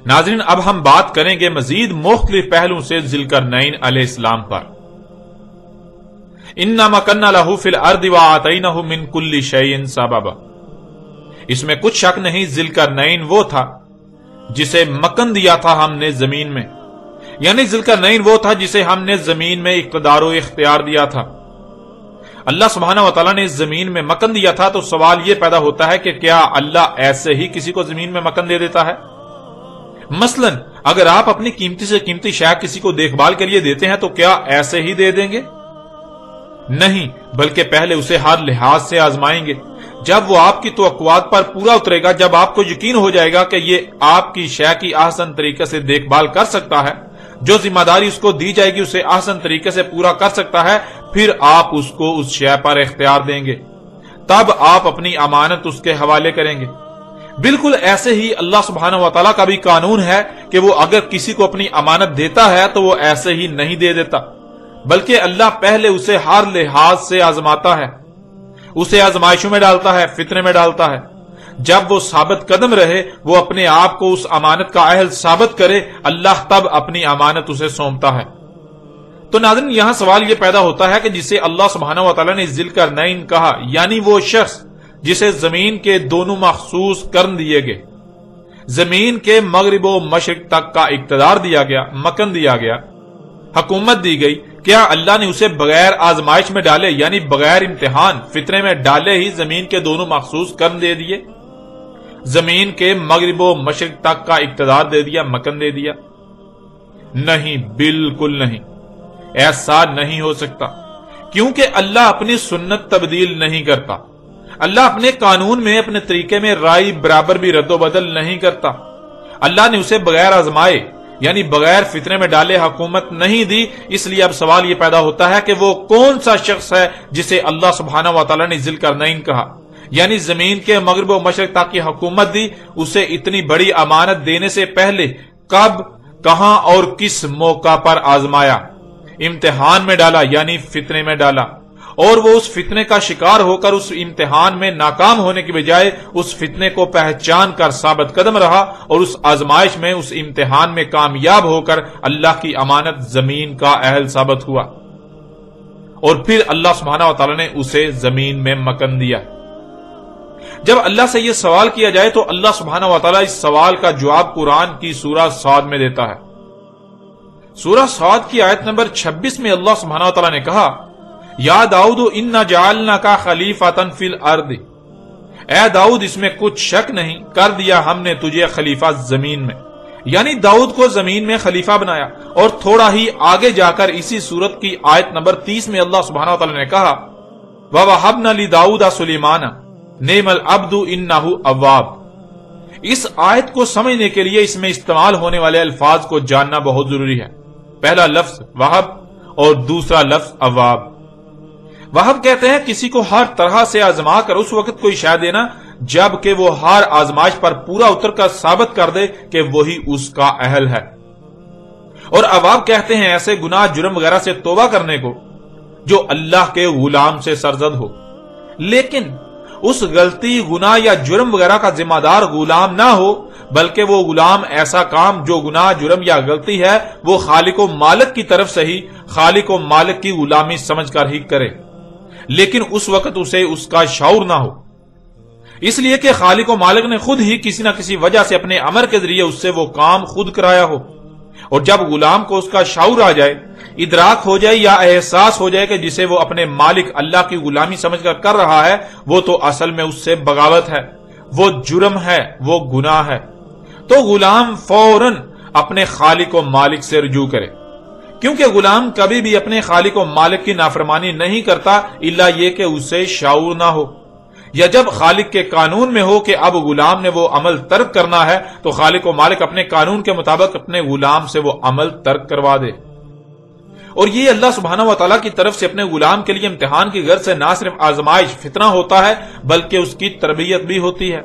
ناظرین، اب ہم بات کریں گے مزید مختلف پہلوؤں سے ذوالقرنین علیہ السلام پر۔ اِنَّا مَكَنَّا لَهُ فِي الْأَرْضِ وَآتَيْنَاهُ مِن كُلِّ شَيْءٍ سَبَبًا۔ اس میں کچھ شک نہیں، ذوالقرنین وہ تھا جسے مکن دیا تھا ہم نے زمین میں، یعنی ذوالقرنین وہ تھا جسے ہم نے زمین میں اقتدار و اختیار دیا تھا۔ اللہ سبحانہ وتعالی نے زمین میں مکن دیا تھا، تو سوال یہ پیدا ہوتا ہے کہ کیا اللہ ایسے ہی کسی کو زمین میں مکن دے دیتا ہے؟ مثلا اگر آپ اپنی قیمتی سے قیمتی شے کسی کو دیکھ بھال کے لیے دیتے ہیں تو کیا ایسے ہی دے دیں گے؟ نہیں، بلکہ پہلے اسے ہر لحاظ سے آزمائیں گے۔ جب وہ آپ کی توقعات پر پورا اترے گا، جب آپ کو یقین ہو جائے گا کہ یہ آپ کی شے کی احسن طریقے سے دیکھ بھال کر سکتا ہے، جو ذمہ داری اس کو دی جائے گی اسے احسن طریقے سے پورا کر سکتا ہے، پھر آپ اس کو اس شے پر اختیار دیں گے، تب آپ اپنی امانت اس کے حوالے کریں گے۔ بالکل ایسے ہی اللہ سبحانہ وتعالی کا بھی قانون ہے کہ وہ اگر کسی کو اپنی امانت دیتا ہے تو وہ ایسے ہی نہیں دے دیتا، بلکہ اللہ پہلے اسے ہر لحاظ سے آزماتا ہے، اسے آزمائشوں میں ڈالتا ہے، فتنے میں ڈالتا ہے۔ جب وہ ثابت قدم رہے، وہ اپنے آپ کو اس امانت کا اہل ثابت کرے، اللہ تب اپنی امانت اسے سونپتا ہے۔ تو ناظرین، یہاں سوال یہ پیدا ہوتا ہے کہ جسے اللہ سبحانہ وتعالی نے ذوالقرنین کہا، یعنی وہ شخص جسے زمین کے دونوں مخصوص کرن دیے گئے، زمین کے مغرب و مشرق تک کا اقتدار دیا گیا، مکن دیا گیا، حکومت دی گئی، کیا اللہ نے اسے بغیر آزمائش میں ڈالے، یعنی بغیر امتحان فتنے میں ڈالے ہی زمین کے دونوں مخصوص کرن دے دیے، زمین کے مغرب و مشرق تک کا اقتدار دے دیا، مکن دے دیا؟ نہیں، بالکل نہیں، ایسا نہیں ہو سکتا، کیونکہ اللہ اپنی سنت تبدیل نہیں کرتا، اللہ اپنے قانون میں، اپنے طریقے میں رائے برابر بھی رد و بدل نہیں کرتا۔ اللہ نے اسے بغیر آزمائے، یعنی بغیر فتنے میں ڈالے حکومت نہیں دی۔ اس لیے اب سوال یہ پیدا ہوتا ہے کہ وہ کون سا شخص ہے جسے اللہ سبحانہ وتعالی نے ذوالقرنین کہا، یعنی زمین کے مغرب و مشرق تک کی حکومت دی؟ اسے اتنی بڑی امانت دینے سے پہلے کب، کہاں اور کس موقع پر آزمایا، امتحان میں ڈالا، یعنی فتنے میں ڈالا، اور وہ اس فتنے کا شکار ہو کر اس امتحان میں ناکام ہونے کی بجائے اس فتنے کو پہچان کر ثابت قدم رہا، اور اس آزمائش میں، اس امتحان میں کامیاب ہو کر اللہ کی امانت زمین کا اہل ثابت ہوا، اور پھر اللہ سبحانہ وتعالی نے اسے زمین میں مکن دیا۔ جب اللہ سے یہ سوال کیا جائے تو اللہ سبحانہ وتعالی اس سوال کا جواب قرآن کی سورہ صاد میں دیتا ہے۔ سورہ صاد کی آیت نمبر 26 میں اللہ سبحانہ وتعالی نے کہا، یا داؤد انا جعلناک خلیفۃ فی الارض، اے داؤد اس میں کچھ شک نہیں، کر دیا ہم نے تجھے خلیفہ زمین میں، یعنی داؤد کو زمین میں خلیفہ بنایا۔ اور تھوڑا ہی آگے جا کر اسی سورت کی آیت نمبر 30 میں اللہ سبحانہ وتعالی نے کہا، وَوَهَبْنَا لِدَاؤُدَ سُلَيْمَانَ نِعْمَ الْعَبْدُ إِنَّهُ أَوَّابٌ۔ اس آیت کو سمجھنے کے لیے اس میں استعمال ہونے والے الفاظ کو جاننا بہت ضروری ہے۔ پہلا لفظ وہب اور دوسرا لفظ اواب۔ وہب کہتے ہیں کسی کو ہر طرح سے آزما کر اس وقت کوئی شے دینا جب کہ وہ ہر آزمائش پر پورا اتر کر ثابت کر دے کہ وہی اس کا اہل ہے۔ اور اواب کہتے ہیں ایسے گناہ، جرم وغیرہ سے توبہ کرنے کو جو اللہ کے غلام سے سرزد ہو، لیکن اس غلطی، گناہ یا جرم وغیرہ کا ذمہ دار غلام نہ ہو، بلکہ وہ غلام ایسا کام جو گناہ، جرم یا غلطی ہے وہ خالق و مالک کی طرف سے ہی، خالق و مالک کی غلامی سمجھ کر ہی کرے، لیکن اس وقت اسے اس کا شعور نہ ہو، اس لیے کہ خالق و مالک نے خود ہی کسی نہ کسی وجہ سے اپنے امر کے ذریعے اس سے وہ کام خود کرایا ہو۔ اور جب غلام کو اس کا شعور آ جائے، ادراک ہو جائے یا احساس ہو جائے کہ جسے وہ اپنے مالک اللہ کی غلامی سمجھ کر رہا ہے وہ تو اصل میں اس سے بغاوت ہے، وہ جرم ہے، وہ گناہ ہے، تو غلام فوراً اپنے خالق و مالک سے رجوع کرے، کیونکہ غلام کبھی بھی اپنے خالق و مالک کی نافرمانی نہیں کرتا الا یہ کہ اسے شعور نہ ہو، یا جب خالق کے قانون میں ہو کہ اب غلام نے وہ عمل ترک کرنا ہے تو خالق و مالک اپنے قانون کے مطابق اپنے غلام سے وہ عمل ترک کروا دے۔ اور یہ اللہ سبحانہ و تعالیٰ کی طرف سے اپنے غلام کے لیے امتحان کی غرض سے نہ صرف آزمائش، فتنہ ہوتا ہے، بلکہ اس کی تربیت بھی ہوتی ہے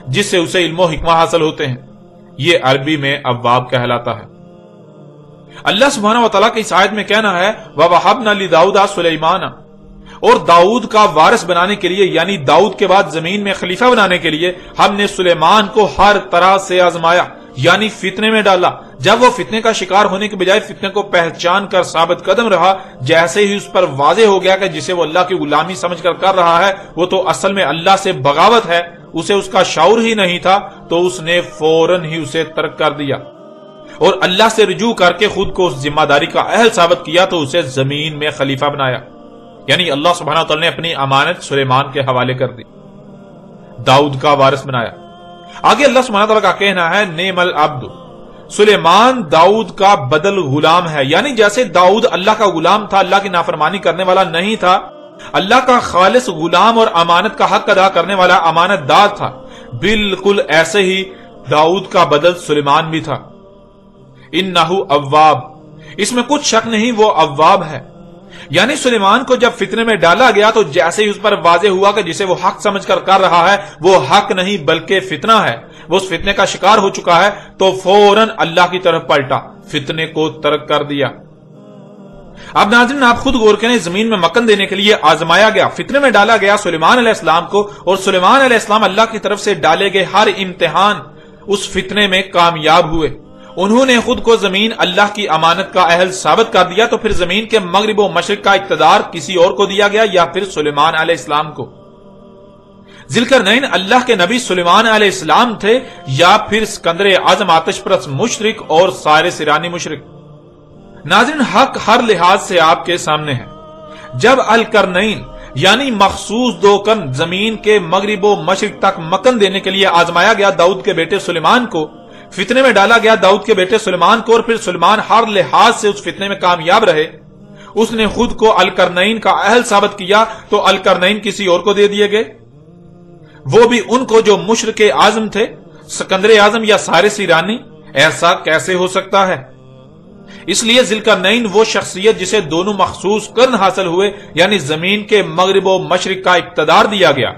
جس سے اسے علم و حکمہ حاصل ہوتے ہیں۔ یہ عربی میں اواب کہلاتا ہے۔ اللہ سبحانہ و تعالیٰ کی اس آیت میں کہنا ہے وَوَهَبْنَا لِدَاوُدَ سُلَيْمَانَ، اور داؤد کا وارث بنانے کے لیے یعنی داؤد کے بعد زمین میں خلیفہ بنانے کے لیے ہم نے سلیمان کو ہر طرح سے آزمایا، یعنی فتنے میں ڈالا۔ جب وہ فتنے کا شکار ہونے کے بجائے فتنے کو پہچان کر ثابت قدم رہا، جیسے ہی اس پر واضح ہو گیا کہ جسے وہ اللہ کی غلامی سمجھ کر رہا ہے وہ تو اصل میں اللہ سے بغاوت ہے، اسے اس کا شعور ہی نہیں تھا، تو اس نے فوراً ہی اسے ترک کر دیا اور اللہ سے رجوع کر کے خود کو اس ذمہ داری کا اہل ثابت کیا، تو اسے زمین میں خلیفہ بنایا، یعنی اللہ سبحانہ وتعالی نے اپنی امانت سلیمان کے حوالے کر دی، داؤد کا وارث بنایا۔ آگے اللہ سبحانہ وتعالی کا کہنا ہے نعم العبد، سلیمان داؤد کا بدل غلام ہے، یعنی جیسے داؤد اللہ کا غلام تھا، اللہ کی نافرمانی کرنے والا نہیں تھا، اللہ کا خالص غلام اور امانت کا حق ادا کرنے والا امانت دار تھا، بالکل ایسے ہی داؤد کا بدل سلیمان بھی تھا۔ انہ اواب، اس میں کچھ شک نہیں وہ اواب ہے، یعنی سلیمان کو جب فتنے میں ڈالا گیا تو جیسے ہی اس پر واضح ہوا کہ جسے وہ حق سمجھ کر رہا ہے وہ حق نہیں بلکہ فتنہ ہے، وہ اس فتنے کا شکار ہو چکا ہے، تو فوراً اللہ کی طرف پلٹا، فتنے کو ترک کر دیا۔ اب ناظرین آپ خود غور کریں، زمین میں مکن دینے کے لیے آزمایا گیا، فتنے میں ڈالا گیا سلیمان علیہ السلام کو، اور سلیمان علیہ السلام اللہ کی طرف سے ڈالے گئے ہر امتحان اس فتنے میں کامیاب ہوئے، انہوں نے خود کو زمین اللہ کی امانت کا اہل ثابت کر دیا، تو پھر زمین کے مغرب و مشرق کا اقتدار کسی اور کو دیا گیا یا پھر سلیمان علیہ السلام کو؟ ذوالقرنین اللہ کے نبی سلیمان علیہ السلام تھے یا پھر اسکندر اعظم آتش پرست مشرک اور سائرس ایرانی مشرک؟ ناظرین حق ہر لحاظ سے آپ کے سامنے ہے۔ جب القرنین یعنی مخصوص دو کن زمین کے مغرب و مشرق تک مکن دینے کے لیے آزمایا گیا داؤد کے بیٹے سلیمان کو، فتنے میں ڈالا گیا داؤد کے بیٹے سلیمان کو، اور پھر سلیمان ہر لحاظ سے اس فتنے میں کامیاب رہے، اس نے خود کو القرنین کا اہل ثابت کیا، تو القرنین کسی اور کو دے دیے گئے، وہ بھی ان کو جو مشرک اعظم تھے، سکندر اعظم یا سائرس ایرانی۔ ایسا کیسے ہو سکتا ہے؟ اس لیے ذوالقرنین وہ شخصیت جسے دونوں مخصوص قرن حاصل ہوئے، یعنی زمین کے مغرب و مشرق کا اقتدار دیا گیا،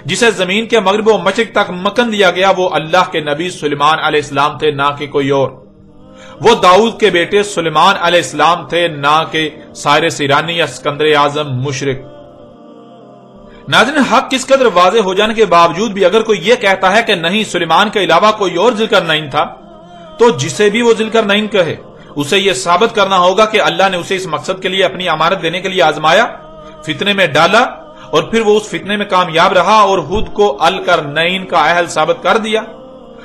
جسے زمین کے مغرب و مشرق تک مکن دیا گیا، وہ اللہ کے نبی سلیمان علیہ السلام تھے، نہ کہ کوئی اور۔ وہ داؤد کے بیٹے سلیمان علیہ السلام تھے، نہ کہ سائرس ایرانی یا سکندر اعظم مشرک۔ ناظرین حق کس قدر واضح ہو جانے کے باوجود بھی اگر کوئی یہ کہتا ہے کہ نہیں سلیمان کے علاوہ کوئی اور ذوالقرنین تھا، تو جسے بھی وہ ذوالقرنین کہے اسے یہ ثابت کرنا ہوگا کہ اللہ نے اسے اس مقصد کے لیے اپنی امانت دینے کے لیے آزمایا، فتنے میں ڈالا، اور پھر وہ اس فتنے میں کامیاب رہا اور خود کو القرنین کا اہل ثابت کر دیا۔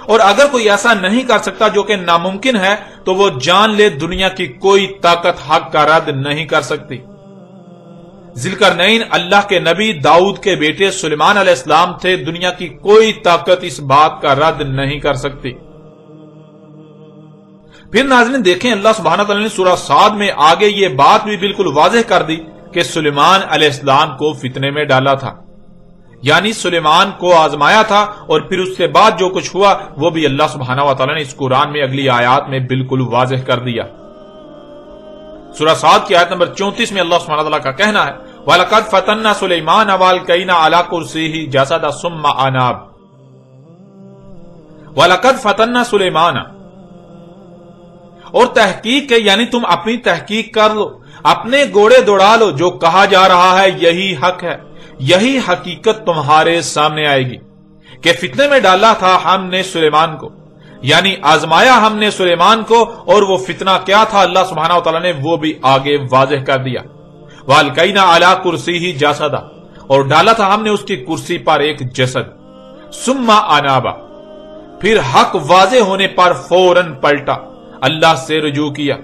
اور اگر کوئی ایسا نہیں کر سکتا، جو کہ ناممکن ہے، تو وہ جان لے دنیا کی کوئی طاقت حق کا رد نہیں کر سکتی۔ ذوالقرنین اللہ کے نبی داؤد کے بیٹے سلیمان علیہ السلام تھے، دنیا کی کوئی طاقت اس بات کا رد نہیں کر سکتی۔ پھر ناظرین دیکھیں اللہ سبحانہ تعالیٰ نے سورہ صاد میں آگے یہ بات بھی بالکل واضح کر دی کہ سلیمان علیہ السلام کو فتنے میں ڈالا تھا، یعنی سلیمان کو آزمایا تھا، اور پھر اس کے بعد جو کچھ ہوا وہ بھی اللہ سبحانہ و تعالیٰ نے اس قرآن میں اگلی آیات میں بالکل واضح کر دیا۔ سورہ صاد کی آیت نمبر 34 میں اللہ سبحانہ تعالیٰ کا کہنا ہے وَلَقَدْ فَتَنَّا سُلَيْمَانَ وَأَلْقَيْنَا عَلَى كُرْسِيِّهِ جَسَدًا ثُمَّ أَنَابَ۔ وَلَقَدْ فَتَنَّا سُلَيْمَانَ، اور تحقیق کے یعنی تم اپنی تحقیق کر لو، اپنے گوڑے دوڑا لو، جو کہا جا رہا ہے یہی حق ہے، یہی حقیقت تمہارے سامنے آئے گی کہ فتنے میں ڈالا تھا ہم نے سلیمان کو، یعنی آزمایا ہم نے سلیمان کو، اور وہ فتنہ کیا تھا اللہ سبحانہ و تعالیٰ نے وہ بھی آگے واضح کر دیا۔ وَأَلْقَيْنَا عَلَى كُرْسِيِّهِ جَسَدًا، اور ڈالا تھا ہم نے اس کی کرسی پر ایک جسد، ثُمَّ أَنَابَ، پھر حق واضح ہونے پر فوراً پلٹا، اللہ سے رجوع کیا۔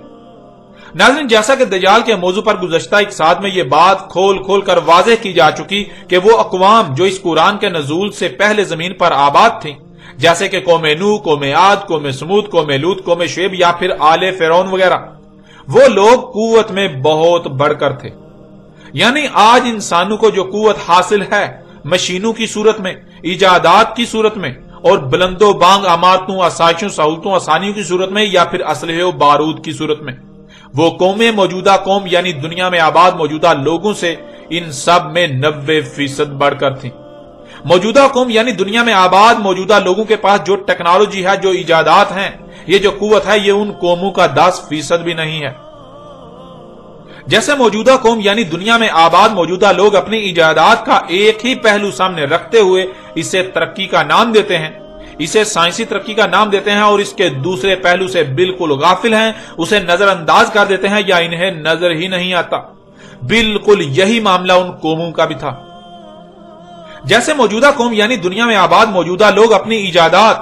ناظرین جیسا کہ دجال کے موضوع پر گزشتہ ایک ساتھ میں یہ بات کھول کھول کر واضح کی جا چکی کہ وہ اقوام جو اس قرآن کے نزول سے پہلے زمین پر آباد تھیں، جیسے کہ قوم نوح، قوم عاد، قوم سمود، قوم لوط، قوم شعیب یا پھر آل فرعون وغیرہ، وہ لوگ قوت میں بہت بڑھ کر تھے، یعنی آج انسانوں کو جو قوت حاصل ہے مشینوں کی صورت میں، ایجادات کی صورت میں، اور بلند و بانگ عمارتوں، آسائشوں، سہولتوں، آسانیوں کی صورت میں، یا پھر اسلحے و بارود کی صورت میں، وہ قومیں موجودہ قوم یعنی دنیا میں آباد موجودہ لوگوں سے ان سب میں 90% بڑھ کر تھیں۔ موجودہ قوم یعنی دنیا میں آباد موجودہ لوگوں کے پاس جو ٹیکنالوجی ہے، جو ایجادات ہیں، یہ جو قوت ہے، یہ ان قوموں کا 10% بھی نہیں ہے۔ جیسے موجودہ قوم یعنی دنیا میں آباد موجودہ لوگ اپنی ایجادات کا ایک ہی پہلو سامنے رکھتے ہوئے اسے ترقی کا نام دیتے ہیں، اسے سائنسی ترقی کا نام دیتے ہیں، اور اس کے دوسرے پہلو سے بالکل غافل ہیں، اسے نظر انداز کر دیتے ہیں یا انہیں نظر ہی نہیں آتا۔ بالکل یہی معاملہ ان قوموں کا بھی تھا۔ جیسے موجودہ قوم یعنی دنیا میں آباد موجودہ لوگ اپنی ایجادات،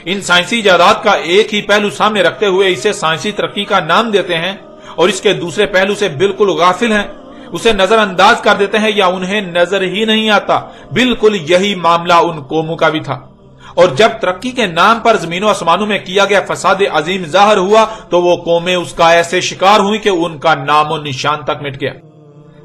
ان سائنسی ایجادات کا ایک ہی پہلو سامنے رکھتے ہوئے اسے سائنسی ترقی کا نام دیتے ہیں اور اس کے دوسرے پہلو سے بالکل غافل ہیں، اسے نظر انداز کر دیتے ہیں یا انہیں نظر ہی نہیں آتا۔ بالکل یہی معاملہ ان قوموں کا بھی تھا۔ اور جب ترقی کے نام پر زمین و آسمانوں میں کیا گیا فساد عظیم ظاہر ہوا تو وہ قومیں اس کا ایسے شکار ہوئی کہ ان کا نام و نشان تک مٹ گیا۔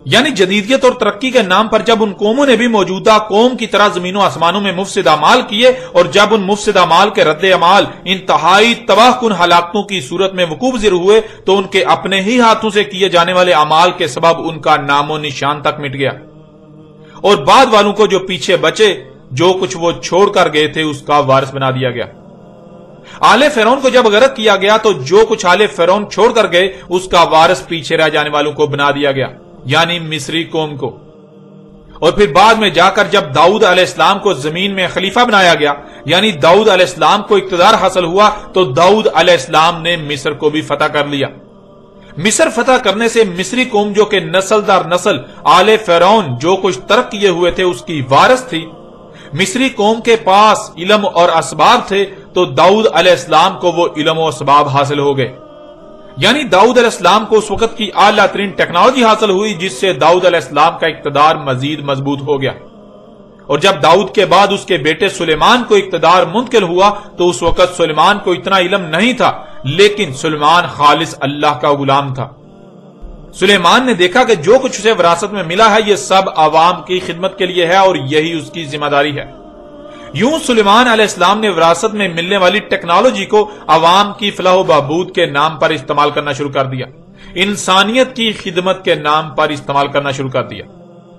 یعنی جدیدیت اور ترقی کے نام پر جب ان قوموں نے بھی موجودہ قوم کی طرح زمین و آسمانوں میں مفسد اعمال کیے، اور جب ان مفسد اعمال کے رد عمال انتہائی تباہ کن ہلاکتوں کی صورت میں وقوع پذیر ہوئے، تو ان کے اپنے ہی ہاتھوں سے کیے جانے والے اعمال کے سبب ان کا نام و نشان تک مٹ گیا، اور بعد والوں کو جو پیچھے بچے، جو کچھ وہ چھوڑ کر گئے تھے، اس کا وارث بنا دیا گیا۔ آل فرعون کو جب غرق کیا گیا تو جو کچھ آل فرعون چھوڑ کر گئے، اس کا وارث پیچھے رہ جانے والوں کو بنا دیا گیا، یعنی مصری قوم کو۔ اور پھر بعد میں جا کر جب داؤد علیہ السلام کو زمین میں خلیفہ بنایا گیا، یعنی داؤد علیہ السلام کو اقتدار حاصل ہوا، تو داؤد علیہ السلام نے مصر کو بھی فتح کر لیا۔ مصر فتح کرنے سے مصری قوم جو کہ نسل در نسل آل فرعون جو کچھ ترک کیے ہوئے تھے اس کی وارث تھی، مصری قوم کے پاس علم اور اسباب تھے، تو داؤد علیہ السلام کو وہ علم و اسباب حاصل ہو گئے۔ یعنی داؤد علیہ السلام کو اس وقت کی اعلیٰ ترین ٹیکنالوجی حاصل ہوئی، جس سے داؤد علیہ السلام کا اقتدار مزید مضبوط ہو گیا۔ اور جب داؤد کے بعد اس کے بیٹے سلیمان کو اقتدار منتقل ہوا تو اس وقت سلیمان کو اتنا علم نہیں تھا، لیکن سلیمان خالص اللہ کا غلام تھا۔ سلیمان نے دیکھا کہ جو کچھ اسے وراثت میں ملا ہے یہ سب عوام کی خدمت کے لیے ہے، اور یہی اس کی ذمہ داری ہے۔ یوں سلیمان علیہ السلام نے وراثت میں ملنے والی ٹیکنالوجی کو عوام کی فلاح و بہبود کے نام پر استعمال کرنا شروع کر دیا، انسانیت کی خدمت کے نام پر استعمال کرنا شروع کر دیا۔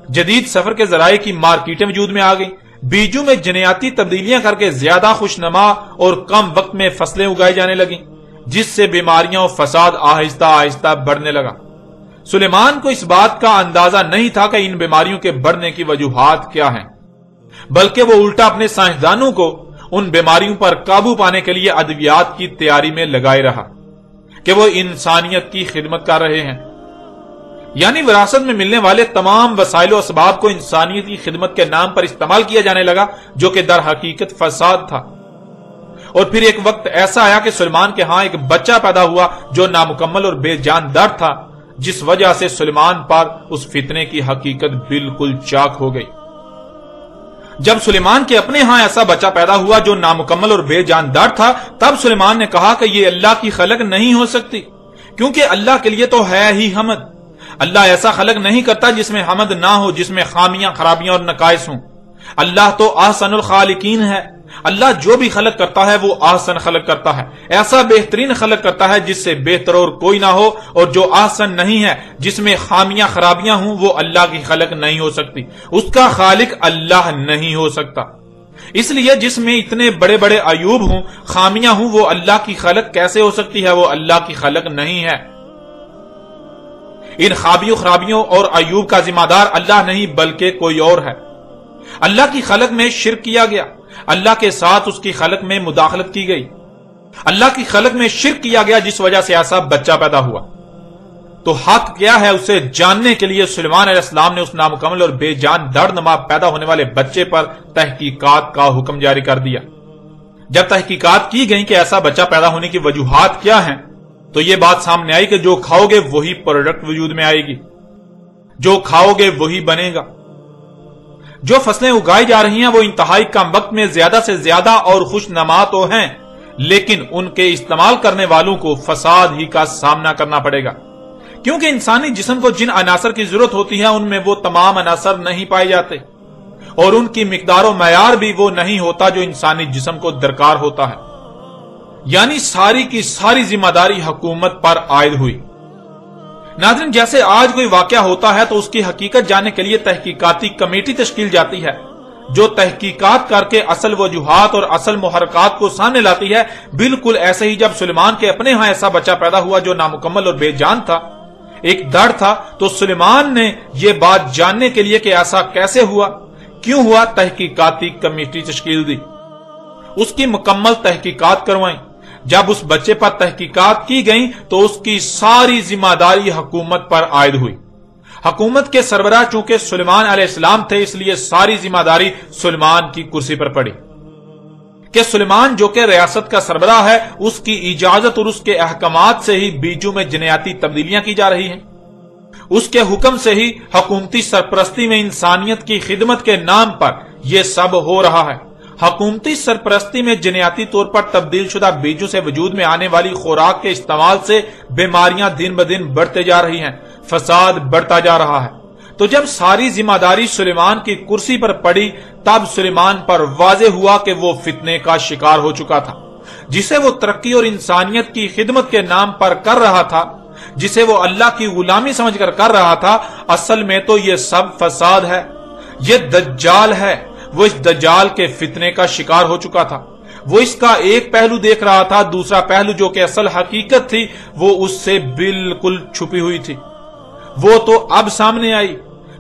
جدید سفر کے ذرائع کی مارکیٹیں وجود میں آ گئی، بیجوں میں جنیاتی تبدیلیاں کر کے زیادہ خوشنما اور کم وقت میں فصلیں اگائی جانے لگیں، جس سے بیماریاں اور فساد آہستہ آہستہ بڑھنے لگا۔ سلیمان کو اس بات کا اندازہ نہیں تھا کہ ان بیماریوں کے بڑھنے کی وجوہات کیا ہیں، بلکہ وہ الٹا اپنے سائنسدانوں کو ان بیماریوں پر قابو پانے کے لیے ادویات کی تیاری میں لگائے رہا کہ وہ انسانیت کی خدمت کر رہے ہیں۔ یعنی وراثت میں ملنے والے تمام وسائل و اسباب کو انسانیت کی خدمت کے نام پر استعمال کیا جانے لگا، جو کہ در حقیقت فساد تھا۔ اور پھر ایک وقت ایسا آیا کہ سلیمان کے ہاں ایک بچہ پیدا ہوا جو نامکمل اور بے جان در تھا، جس وجہ سے سلیمان پر اس فتنے کی حقیقت بالکل چاک ہو گئی۔ جب سلیمان کے اپنے ہاں ایسا بچہ پیدا ہوا جو نامکمل اور بے جاندار تھا، تب سلیمان نے کہا کہ یہ اللہ کی خلق نہیں ہو سکتی، کیونکہ اللہ کے لیے تو ہے ہی حمد۔ اللہ ایسا خلق نہیں کرتا جس میں حمد نہ ہو، جس میں خامیاں، خرابیاں اور نقائص ہوں۔ اللہ تو احسن الخالقین ہے۔ اللہ جو بھی خلق کرتا ہے وہ احسن خلق کرتا ہے، ایسا بہترین خلق کرتا ہے جس سے بہتر اور کوئی نہ ہو، اور جو احسن نہیں ہے، جس میں خامیاں خرابیاں ہوں، وہ اللہ کی خلق نہیں ہو سکتی، اس کا خالق اللہ نہیں ہو سکتا۔ اس لیے جس میں اتنے بڑے بڑے عیوب ہوں، خامیاں ہوں، وہ اللہ کی خلق کیسے ہو سکتی ہے؟ وہ اللہ کی خلق نہیں ہے۔ ان خرابیوں اور عیوب کا ذمہ دار اللہ نہیں بلکہ کوئی اور ہے۔ اللہ کی خلق میں شرک کیا گیا، اللہ کے ساتھ اس کی خلق میں مداخلت کی گئی، اللہ کی خلق میں شرک کیا گیا، جس وجہ سے ایسا بچہ پیدا ہوا۔ تو حق کیا ہے اسے جاننے کے لیے سلیمان علیہ السلام نے اس نامکمل اور بے جان دردنما پیدا ہونے والے بچے پر تحقیقات کا حکم جاری کر دیا۔ جب تحقیقات کی گئی کہ ایسا بچہ پیدا ہونے کی وجوہات کیا ہیں، تو یہ بات سامنے آئی کہ جو کھاؤ گے وہی پروڈکٹ وجود میں آئے گی، جو کھاؤ گے وہی بنے گا۔ جو فصلیں اگائی جا رہی ہیں وہ انتہائی کم وقت میں زیادہ سے زیادہ اور خوش نما تو ہیں، لیکن ان کے استعمال کرنے والوں کو فساد ہی کا سامنا کرنا پڑے گا، کیونکہ انسانی جسم کو جن عناصر کی ضرورت ہوتی ہے ان میں وہ تمام عناصر نہیں پائے جاتے، اور ان کی مقدار و معیار بھی وہ نہیں ہوتا جو انسانی جسم کو درکار ہوتا ہے۔ یعنی ساری کی ساری ذمہ داری حکومت پر عائد ہوئی۔ ناظرین، جیسے آج کوئی واقعہ ہوتا ہے تو اس کی حقیقت جاننے کے لیے تحقیقاتی کمیٹی تشکیل جاتی ہے، جو تحقیقات کر کے اصل وجوہات اور اصل محرکات کو سامنے لاتی ہے، بالکل ایسے ہی جب سلیمان کے اپنے ہاں ایسا بچہ پیدا ہوا جو نامکمل اور بے جان تھا، ایک ڈر تھا، تو سلیمان نے یہ بات جاننے کے لیے کہ ایسا کیسے ہوا، کیوں ہوا، تحقیقاتی کمیٹی تشکیل دی، اس کی مکمل تحقیقات کروائیں۔ جب اس بچے پر تحقیقات کی گئیں تو اس کی ساری ذمہ داری حکومت پر عائد ہوئی۔ حکومت کے سربراہ چونکہ سلیمان علیہ السلام تھے، اس لیے ساری ذمہ داری سلیمان کی کرسی پر پڑی کہ سلیمان جو کہ ریاست کا سربراہ ہے، اس کی اجازت اور اس کے احکامات سے ہی بیجوں میں جنیاتی تبدیلیاں کی جا رہی ہیں، اس کے حکم سے ہی حکومتی سرپرستی میں انسانیت کی خدمت کے نام پر یہ سب ہو رہا ہے۔ حکومتی سرپرستی میں جنیاتی طور پر تبدیل شدہ بیجوں سے وجود میں آنے والی خوراک کے استعمال سے بیماریاں دن بدن بڑھتے جا رہی ہیں، فساد بڑھتا جا رہا ہے۔ تو جب ساری ذمہ داری سلیمان کی کرسی پر پڑی، تب سلیمان پر واضح ہوا کہ وہ فتنے کا شکار ہو چکا تھا، جسے وہ ترقی اور انسانیت کی خدمت کے نام پر کر رہا تھا، جسے وہ اللہ کی غلامی سمجھ کر رہا تھا، اصل میں تو یہ سب فساد ہے، یہ دجال ہے۔ وہ اس دجال کے فتنے کا شکار ہو چکا تھا، وہ اس کا ایک پہلو دیکھ رہا تھا، دوسرا پہلو جو کہ اصل حقیقت تھی وہ اس سے بالکل چھپی ہوئی تھی، وہ تو اب سامنے آئی۔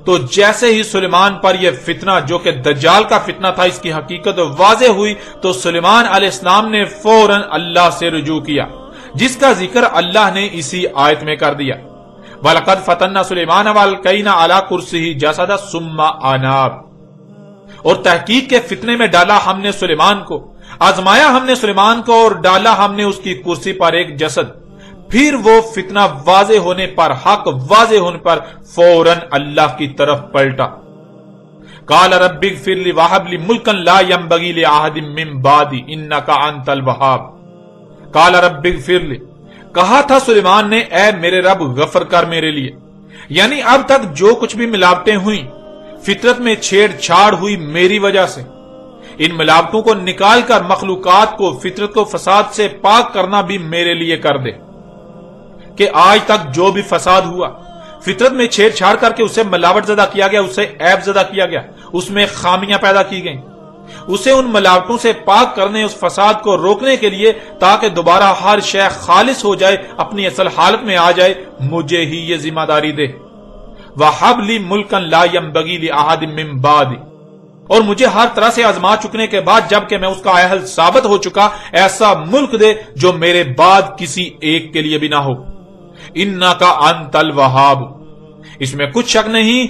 تو جیسے ہی سلیمان پر یہ فتنہ جو کہ دجال کا فتنہ تھا، اس کی حقیقت واضح ہوئی، تو سلیمان علیہ السلام نے فوراً اللہ سے رجوع کیا، جس کا ذکر اللہ نے اسی آیت میں کر دیا، وَلَقَدْ فَتَنَّا سُلَيْمَانَ وَأَلْقَيْنَا عَلَى كُرْسِيهِ جَسَدًا ثُمَّ أَنَابَ۔ اور تحقیق کے فتنے میں ڈالا ہم نے سلیمان کو، آزمایا ہم نے سلیمان کو اور ڈالا ہم نے اس کی کرسی پر ایک جسد، پھر وہ فتنہ واضح ہونے پر، حق واضح ہونے پر فوراً اللہ کی طرف پلٹا۔ قال رب اغفر لی وہب لی ملکا لا ينبغی لأحد من بعدی انک انت الوہاب۔ قال رب اغفر لی، کہا تھا سلیمان نے، اے میرے رب غفر کر میرے لیے، یعنی اب تک جو کچھ بھی ملاوٹیں ہوئیں، فطرت میں چھیڑ چھاڑ ہوئی میری وجہ سے، ان ملاوٹوں کو نکال کر مخلوقات کو، فطرت کو فساد سے پاک کرنا بھی میرے لیے کر دے، کہ آج تک جو بھی فساد ہوا، فطرت میں چھیڑ چھاڑ کر کے اسے ملاوٹ زدہ کیا گیا، اسے عیب زدہ کیا گیا، اس میں خامیاں پیدا کی گئیں، اسے ان ملاوٹوں سے پاک کرنے، اس فساد کو روکنے کے لیے، تاکہ دوبارہ ہر شے خالص ہو جائے، اپنی اصل حالت میں آ جائے، مجھے ہی یہ ذمہ داری دے۔ وَحَبْ لِي مُلْكًا لَا يَنْبَغِي لِأَحَدٍ مِّن بَعْدِي، اور مجھے ہر طرح سے آزما چکنے کے بعد، جبکہ میں اس کا اہل ثابت ہو چکا، ایسا ملک دے جو میرے بعد کسی ایک کے لیے بھی نہ ہو۔ اِنَّكَ أَنْتَ الْوَهَّابُ، اس میں کچھ شک نہیں،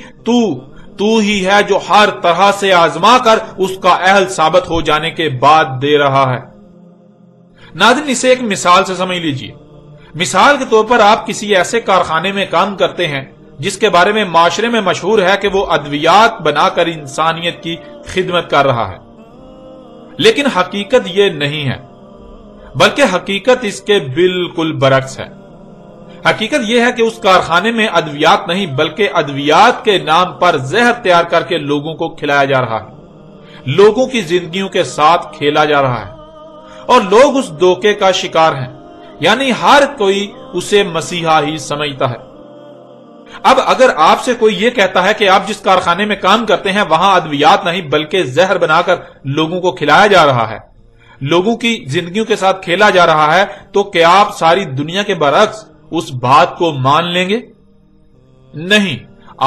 تو ہی ہے جو ہر طرح سے آزما کر اس کا اہل ثابت ہو جانے کے بعد دے رہا ہے۔ ناظرین، اسے ایک مثال سے سمجھ لیجئے۔ مثال کے طور پر آپ کسی ایسے کارخانے میں کام کرتے ہیں جس کے بارے میں معاشرے میں مشہور ہے کہ وہ ادویات بنا کر انسانیت کی خدمت کر رہا ہے، لیکن حقیقت یہ نہیں ہے، بلکہ حقیقت اس کے بالکل برعکس ہے۔ حقیقت یہ ہے کہ اس کارخانے میں ادویات نہیں، بلکہ ادویات کے نام پر زہر تیار کر کے لوگوں کو کھلایا جا رہا ہے، لوگوں کی زندگیوں کے ساتھ کھیلا جا رہا ہے، اور لوگ اس دھوکے کا شکار ہیں، یعنی ہر کوئی اسے مسیحا ہی سمجھتا ہے۔ اب اگر آپ سے کوئی یہ کہتا ہے کہ آپ جس کارخانے میں کام کرتے ہیں وہاں ادویات نہیں بلکہ زہر بنا کر لوگوں کو کھلایا جا رہا ہے، لوگوں کی زندگیوں کے ساتھ کھیلا جا رہا ہے، تو کیا آپ ساری دنیا کے برعکس اس بات کو مان لیں گے؟ نہیں،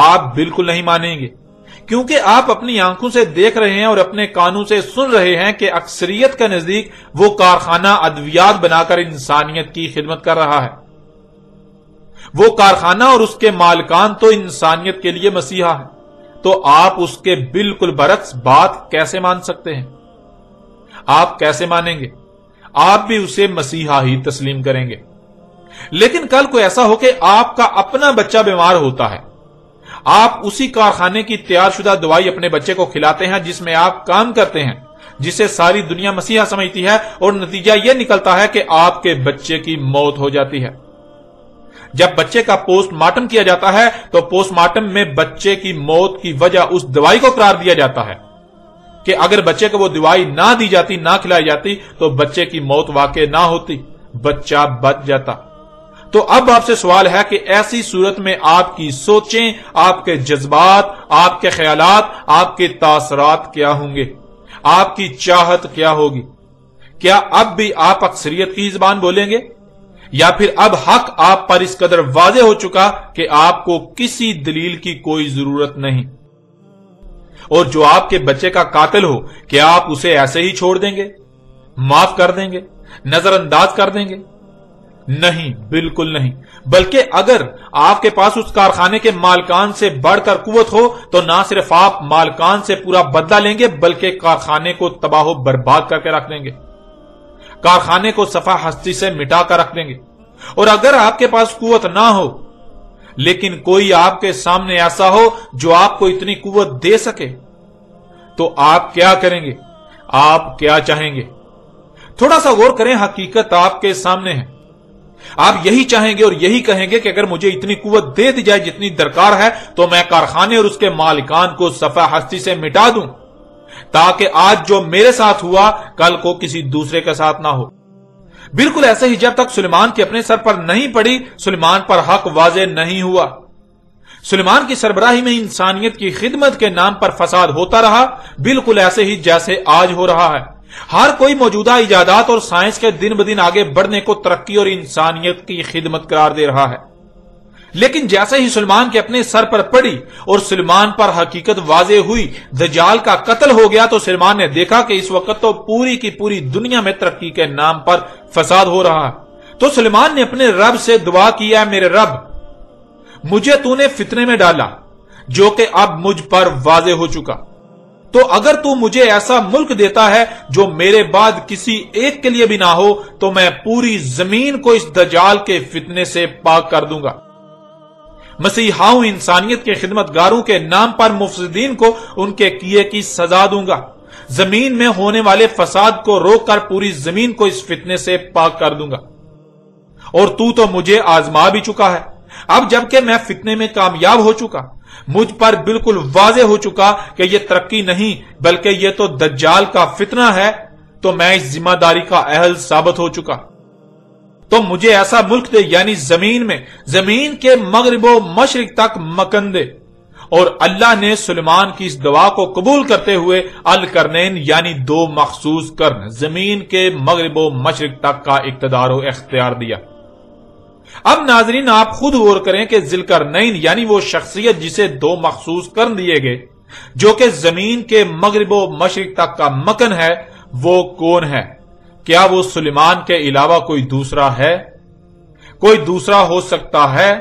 آپ بالکل نہیں مانیں گے، کیونکہ آپ اپنی آنکھوں سے دیکھ رہے ہیں اور اپنے کانوں سے سن رہے ہیں کہ اکثریت کا نزدیک وہ کارخانہ ادویات بنا کر انسانیت کی خدمت کر رہا ہے۔ وہ کارخانہ اور اس کے مالکان تو انسانیت کے لیے مسیحا ہے، تو آپ اس کے بالکل برعکس بات کیسے مان سکتے ہیں؟ آپ کیسے مانیں گے؟ آپ بھی اسے مسیحا ہی تسلیم کریں گے۔ لیکن کل کو ایسا ہو کہ آپ کا اپنا بچہ بیمار ہوتا ہے، آپ اسی کارخانے کی تیار شدہ دوائی اپنے بچے کو کھلاتے ہیں جس میں آپ کام کرتے ہیں، جسے ساری دنیا مسیحا سمجھتی ہے، اور نتیجہ یہ نکلتا ہے کہ آپ کے بچے کی موت ہو جاتی ہے۔ جب بچے کا پوسٹ مارٹم کیا جاتا ہے تو پوسٹ مارٹم میں بچے کی موت کی وجہ اس دوائی کو قرار دیا جاتا ہے کہ اگر بچے کو وہ دوائی نہ دی جاتی، نہ کھلائی جاتی، تو بچے کی موت واقع نہ ہوتی، بچہ بچ جاتا۔ تو اب آپ سے سوال ہے کہ ایسی صورت میں آپ کی سوچیں، آپ کے جذبات، آپ کے خیالات، آپ کے تاثرات کیا ہوں گے، آپ کی چاہت کیا ہوگی؟ کیا اب بھی آپ اکثریت کی زبان بولیں گے، یا پھر اب حق آپ پر اس قدر واضح ہو چکا کہ آپ کو کسی دلیل کی کوئی ضرورت نہیں؟ اور جو آپ کے بچے کا قاتل ہو، کیا آپ اسے ایسے ہی چھوڑ دیں گے، معاف کر دیں گے، نظر انداز کر دیں گے؟ نہیں، بالکل نہیں۔ بلکہ اگر آپ کے پاس اس کارخانے کے مالکان سے بڑھ کر قوت ہو تو نہ صرف آپ مالکان سے پورا بدلہ لیں گے بلکہ کارخانے کو تباہ و برباد کر کے رکھ دیں گے، کارخانے کو صفحہ ہستی سے مٹا کر رکھ دیں گے۔ اور اگر آپ کے پاس قوت نہ ہو لیکن کوئی آپ کے سامنے ایسا ہو جو آپ کو اتنی قوت دے سکے تو آپ کیا کریں گے؟ آپ کیا چاہیں گے؟ تھوڑا سا غور کریں، حقیقت آپ کے سامنے ہے۔ آپ یہی چاہیں گے اور یہی کہیں گے کہ اگر مجھے اتنی قوت دے دی جائے جتنی درکار ہے تو میں کارخانے اور اس کے مالکان کو صفحہ ہستی سے مٹا دوں، تاکہ آج جو میرے ساتھ ہوا کل کو کسی دوسرے کے ساتھ نہ ہو۔ بالکل ایسے ہی جب تک سلیمان کے اپنے سر پر نہیں پڑی، سلیمان پر حق واضح نہیں ہوا۔ سلیمان کی سربراہی میں انسانیت کی خدمت کے نام پر فساد ہوتا رہا، بالکل ایسے ہی جیسے آج ہو رہا ہے۔ ہر کوئی موجودہ ایجادات اور سائنس کے دن بدن آگے بڑھنے کو ترقی اور انسانیت کی خدمت قرار دے رہا ہے، لیکن جیسے ہی سلیمان کے اپنے سر پر پڑی اور سلیمان پر حقیقت واضح ہوئی، دجال کا قتل ہو گیا، تو سلیمان نے دیکھا کہ اس وقت تو پوری کی پوری دنیا میں ترقی کے نام پر فساد ہو رہا ہے۔ تو سلیمان نے اپنے رب سے دعا کی، اے میرے رب، مجھے تو نے فتنے میں ڈالا جو کہ اب مجھ پر واضح ہو چکا، تو اگر تو مجھے ایسا ملک دیتا ہے جو میرے بعد کسی ایک کے لیے بھی نہ ہو تو میں پوری زمین کو اس دجال کے فتنے سے پاک کر دوں گا، مسیحاؤں انسانیت کے خدمتگاروں کے نام پر مفسدین کو ان کے کیے کی سزا دوں گا، زمین میں ہونے والے فساد کو روک کر پوری زمین کو اس فتنے سے پاک کر دوں گا۔ اور تو مجھے آزما بھی چکا ہے، اب جبکہ میں فتنے میں کامیاب ہو چکا، مجھ پر بالکل واضح ہو چکا کہ یہ ترقی نہیں بلکہ یہ تو دجال کا فتنہ ہے، تو میں اس ذمہ داری کا اہل ثابت ہو چکا، تو مجھے ایسا ملک دے، یعنی زمین میں، زمین کے مغرب و مشرق تک مکن دے۔ اور اللہ نے سلیمان کی اس دعا کو قبول کرتے ہوئے القرنین یعنی دو مخصوص قرن، زمین کے مغرب و مشرق تک کا اقتدار و اختیار دیا۔ اب ناظرین آپ خود غور کریں کہ ذوالقرنین یعنی وہ شخصیت جسے دو مخصوص قرن دیے گئے جو کہ زمین کے مغرب و مشرق تک کا مکن ہے، وہ کون ہے؟ کیا وہ سلیمان کے علاوہ کوئی دوسرا ہے؟ کوئی دوسرا ہو سکتا ہے؟